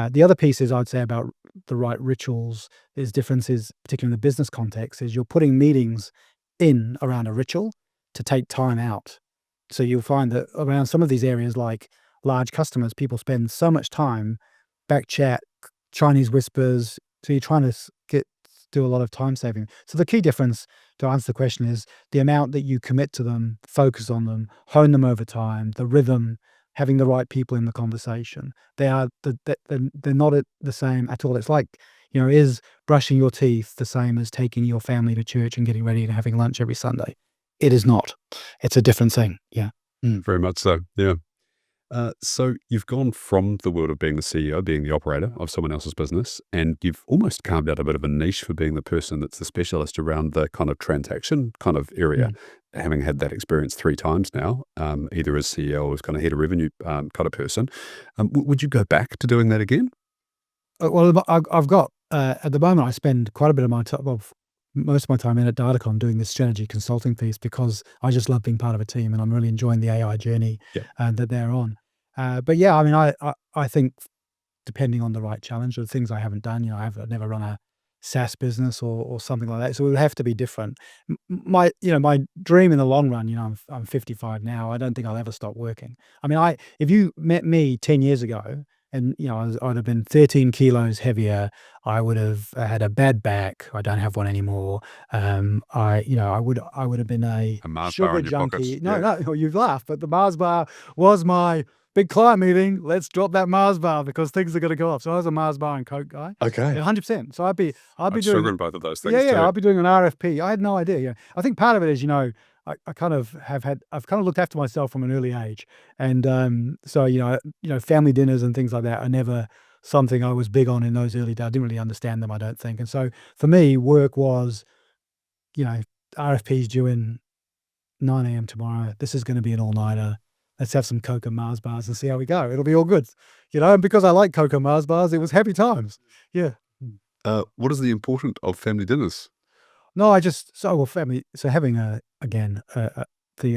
S2: The other piece is, I'd say, about the right rituals is differences, particularly in the business context, is you're putting meetings in around a ritual to take time out. So you'll find that around some of these areas, like large customers, people spend so much time back chat, Chinese whispers. So you're trying to do a lot of time saving. So the key difference, to answer the question, is the amount that you commit to them, focus on them, hone them over time, the rhythm, having the right people in the conversation. They're not the same at all. It's like, is brushing your teeth the same as taking your family to church and getting ready and having lunch every Sunday? It is not. It's a different thing. Yeah.
S1: Very much so. Yeah. So you've gone from the world of being the CEO, being the operator of someone else's business, and you've almost carved out a bit of a niche for being the person that's the specialist around the kind of transaction kind of area,
S2: Mm.
S1: having had that experience 3 times now, either as CEO or as kind of head of revenue kind of person. Would you go back to doing that again?
S2: Well, I've got at the moment, I spend quite a bit of my time, well, most of my time in at Datacom doing this strategy consulting piece because I just love being part of a team and I'm really enjoying the AI journey
S1: Yeah.
S2: that they're on. But yeah, I mean, I think depending on the right challenge or the things I haven't done, I've never run a SaaS business or something like that, so it would have to be different. My dream in the long run, I'm 55 now. I don't think I'll ever stop working. I mean, I if you met me 10 years ago and, I'd have been 13 kilos heavier, I would have had a bad back. I don't have one anymore. I would have been a
S1: A Mars bar
S2: sugar
S1: in your pockets.
S2: junkie. No,
S1: Yeah.
S2: no, you've laughed, but the Mars bar was my big client meeting. Let's drop that Mars bar because things are going to go off. So I was a Mars bar and Coke guy,
S1: Okay.
S2: 100%. So I'd be
S1: Much sugar
S2: doing,
S1: in both of those
S2: yeah,
S1: things
S2: yeah,
S1: too.
S2: I'd be doing an RFP. I had no idea. Yeah, I think part of it is, I kind of I've kind of looked after myself from an early age, and so family dinners and things like that are never something I was big on in those early days. I didn't really understand them, I don't think. And so for me, work was, you know, RFPs due in 9 a.m. tomorrow. This is going to be an all-nighter. Let's have some Coke and Mars bars and see how we go. It'll be all good. And because I like Coke and Mars bars, it was happy times. Yeah.
S1: What is the importance of family dinners?
S2: No, I just so well family. So having the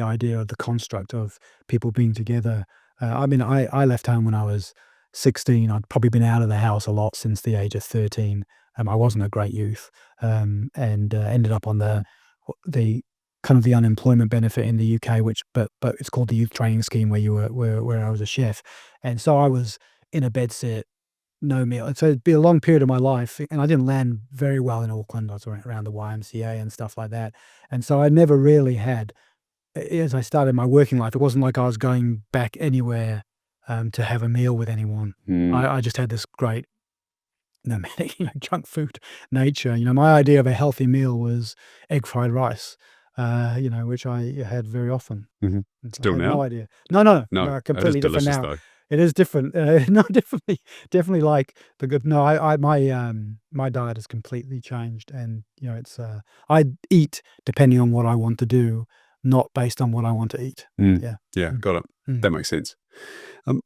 S2: idea of the construct of people being together. I mean, I left home when I was 16. I'd probably been out of the house a lot since the age of 13. I wasn't a great youth, and ended up on the kind of the unemployment benefit in the UK, which but it's called the youth training scheme where you where I was a chef, and so I was in a bedsit, no meal. So it'd be a long period of my life, and I didn't land very well in Auckland. I was around the YMCA and stuff like that, and so I never really had. As I started my working life, it wasn't like I was going back anywhere to have a meal with anyone.
S1: Mm.
S2: I just had this great nomadic, junk food nature. My idea of a healthy meal was egg fried rice, which I had very often.
S1: Hmm.
S2: And so I
S1: Still
S2: had no
S1: now?
S2: idea. No, no,
S1: No,
S2: no,
S1: it is
S2: completely different
S1: delicious
S2: now.
S1: though.
S2: It is different. No, definitely like the good. No, my diet has completely changed, and I eat depending on what I want to do, not based on what I want to eat.
S1: Mm.
S2: Yeah.
S1: Yeah,
S2: Mm,
S1: got it.
S2: mm.
S1: That makes sense.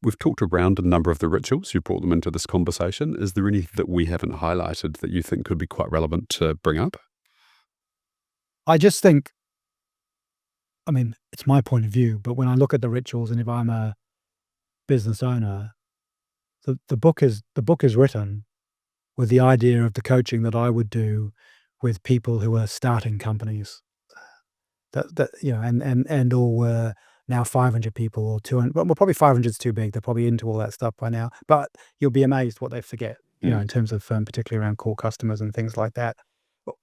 S1: We've talked around a number of the rituals. You brought them into this conversation. Is there any that we haven't highlighted that you think could be quite relevant to bring up?
S2: I just think, I mean, it's my point of view, but when I look at the rituals, and if I'm a business owner, the book is written with the idea of the coaching that I would do with people who are starting companies. And all were now 500 people or 200. Well, probably 500 is too big. They're probably into all that stuff by now. But you'll be amazed what they forget,
S1: Mm.
S2: in terms of particularly around core customers and things like that. Well,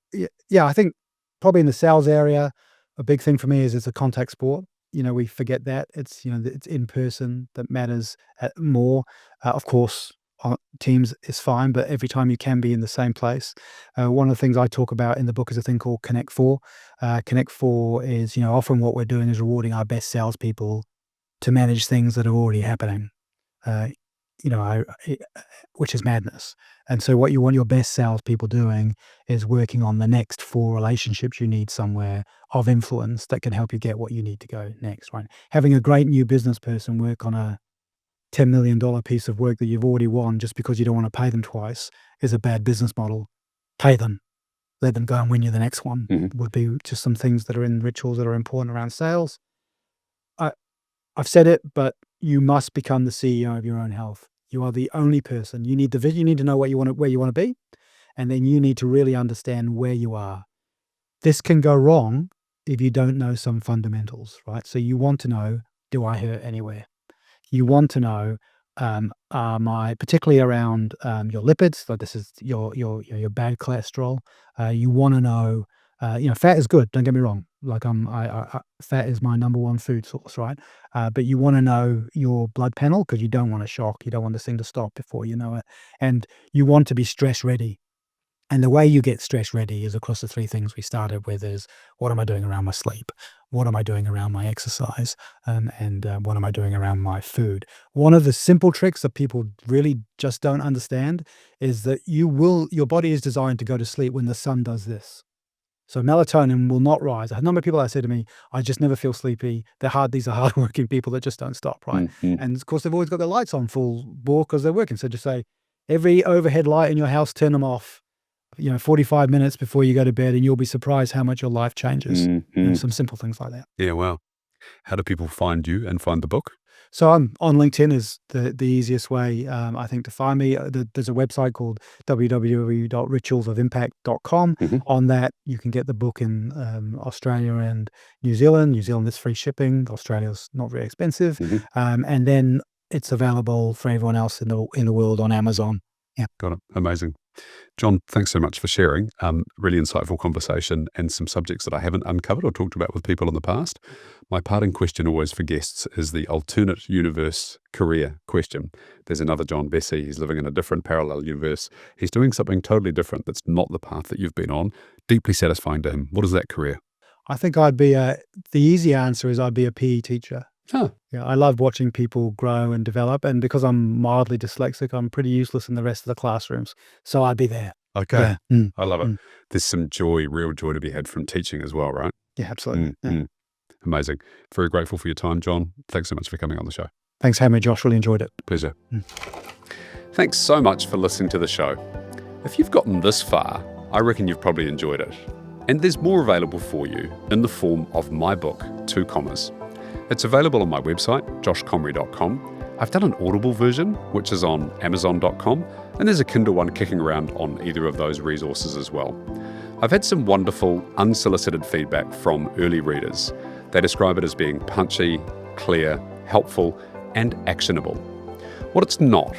S2: yeah, I think probably in the sales area, a big thing for me is it's a contact sport. We forget that it's in person that matters more. Of course, Teams is fine, but every time you can be in the same place. One of the things I talk about in the book is a thing called Connect Four. Connect Four is, often what we're doing is rewarding our best salespeople to manage things that are already happening. Uh, which is madness. And so, what you want your best salespeople doing is working on the next four relationships you need somewhere of influence that can help you get what you need to go next. Right? Having a great new business person work on a $10 million piece of work that you've already won just because you don't want to pay them twice is a bad business model. Pay them. Let them go and win you the next one,
S1: Mhm.
S2: would be just some things that are in rituals that are important around sales. I I've said it, but you must become the CEO of your own health. You are the only person. You need the vision. You need to know where you want to be, and then you need to really understand where you are. This can go wrong if you don't know some fundamentals, right? So you want to know, do I hurt anywhere? You want to know, are my particularly around, your lipids, so this is your bad cholesterol. You wanna know, fat is good, don't get me wrong. Like, fat is my number one food source, right? But you wanna know your blood panel because you don't want a shock. You don't want this thing to stop before you know it, and you want to be stress ready. And the way you get stress ready is across the 3 things we started with is, what am I doing around my sleep? What am I doing around my exercise? And what am I doing around my food? One of the simple tricks that people really just don't understand is that your body is designed to go to sleep when the sun does this. So melatonin will not rise. A number of people that say to me, I just never feel sleepy. These are hardworking people that just don't stop, right? And of course, they've always got their lights on full bore because they're working. So just say, every overhead light in your house, turn them off, 45 minutes before you go to bed, and you'll be surprised how much your life changes. Some simple things like that.
S1: Yeah, wow. How do people find you and find the book?
S2: So I'm on LinkedIn is the easiest way, I think, to find me. There's a website called www.ritualsofimpact.com. On that, you can get the book in Australia and New Zealand. New Zealand is free shipping. Australia's not very expensive. And then it's available for everyone else in the world on Amazon. Yeah.
S1: Got it. Amazing. John, thanks so much for sharing. Really insightful conversation and some subjects that I haven't uncovered or talked about with people in the past. My parting question always for guests is the alternate universe career question. There's another John Bessey. He's living in a different parallel universe. He's doing something totally different that's not the path that you've been on. Deeply satisfying to him. What is that career?
S2: I think the easy answer is I'd be a PE teacher.
S1: Huh.
S2: Yeah, I love watching people grow and develop, and because I'm mildly dyslexic, I'm pretty useless in the rest of the classrooms. So I'd be there.
S1: Okay.
S2: Yeah.
S1: I love it. There's some real joy to be had from teaching as well, right?
S2: Yeah, absolutely.
S1: Amazing. Very grateful for your time, John. Thanks so much for coming on the show.
S2: Thanks for having me, Josh. Really enjoyed it.
S1: Pleasure. Thanks so much for listening to the show. If you've gotten this far, I reckon you've probably enjoyed it. And there's more available for you in the form of my book, 2 Commas. It's available on my website, joshcomrie.com. I've done an Audible version, which is on amazon.com, and there's a Kindle one kicking around on either of those resources as well. I've had some wonderful, unsolicited feedback from early readers. They describe it as being punchy, clear, helpful, and actionable. What it's not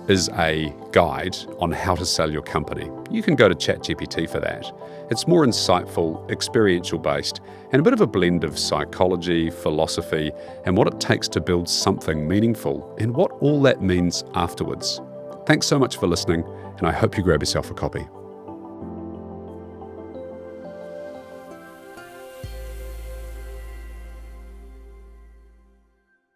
S1: is a guide on how to sell your company. You can go to ChatGPT for that. It's more insightful, experiential-based, and a bit of a blend of psychology, philosophy, and what it takes to build something meaningful, and what all that means afterwards. Thanks so much for listening, and I hope you grab yourself a copy.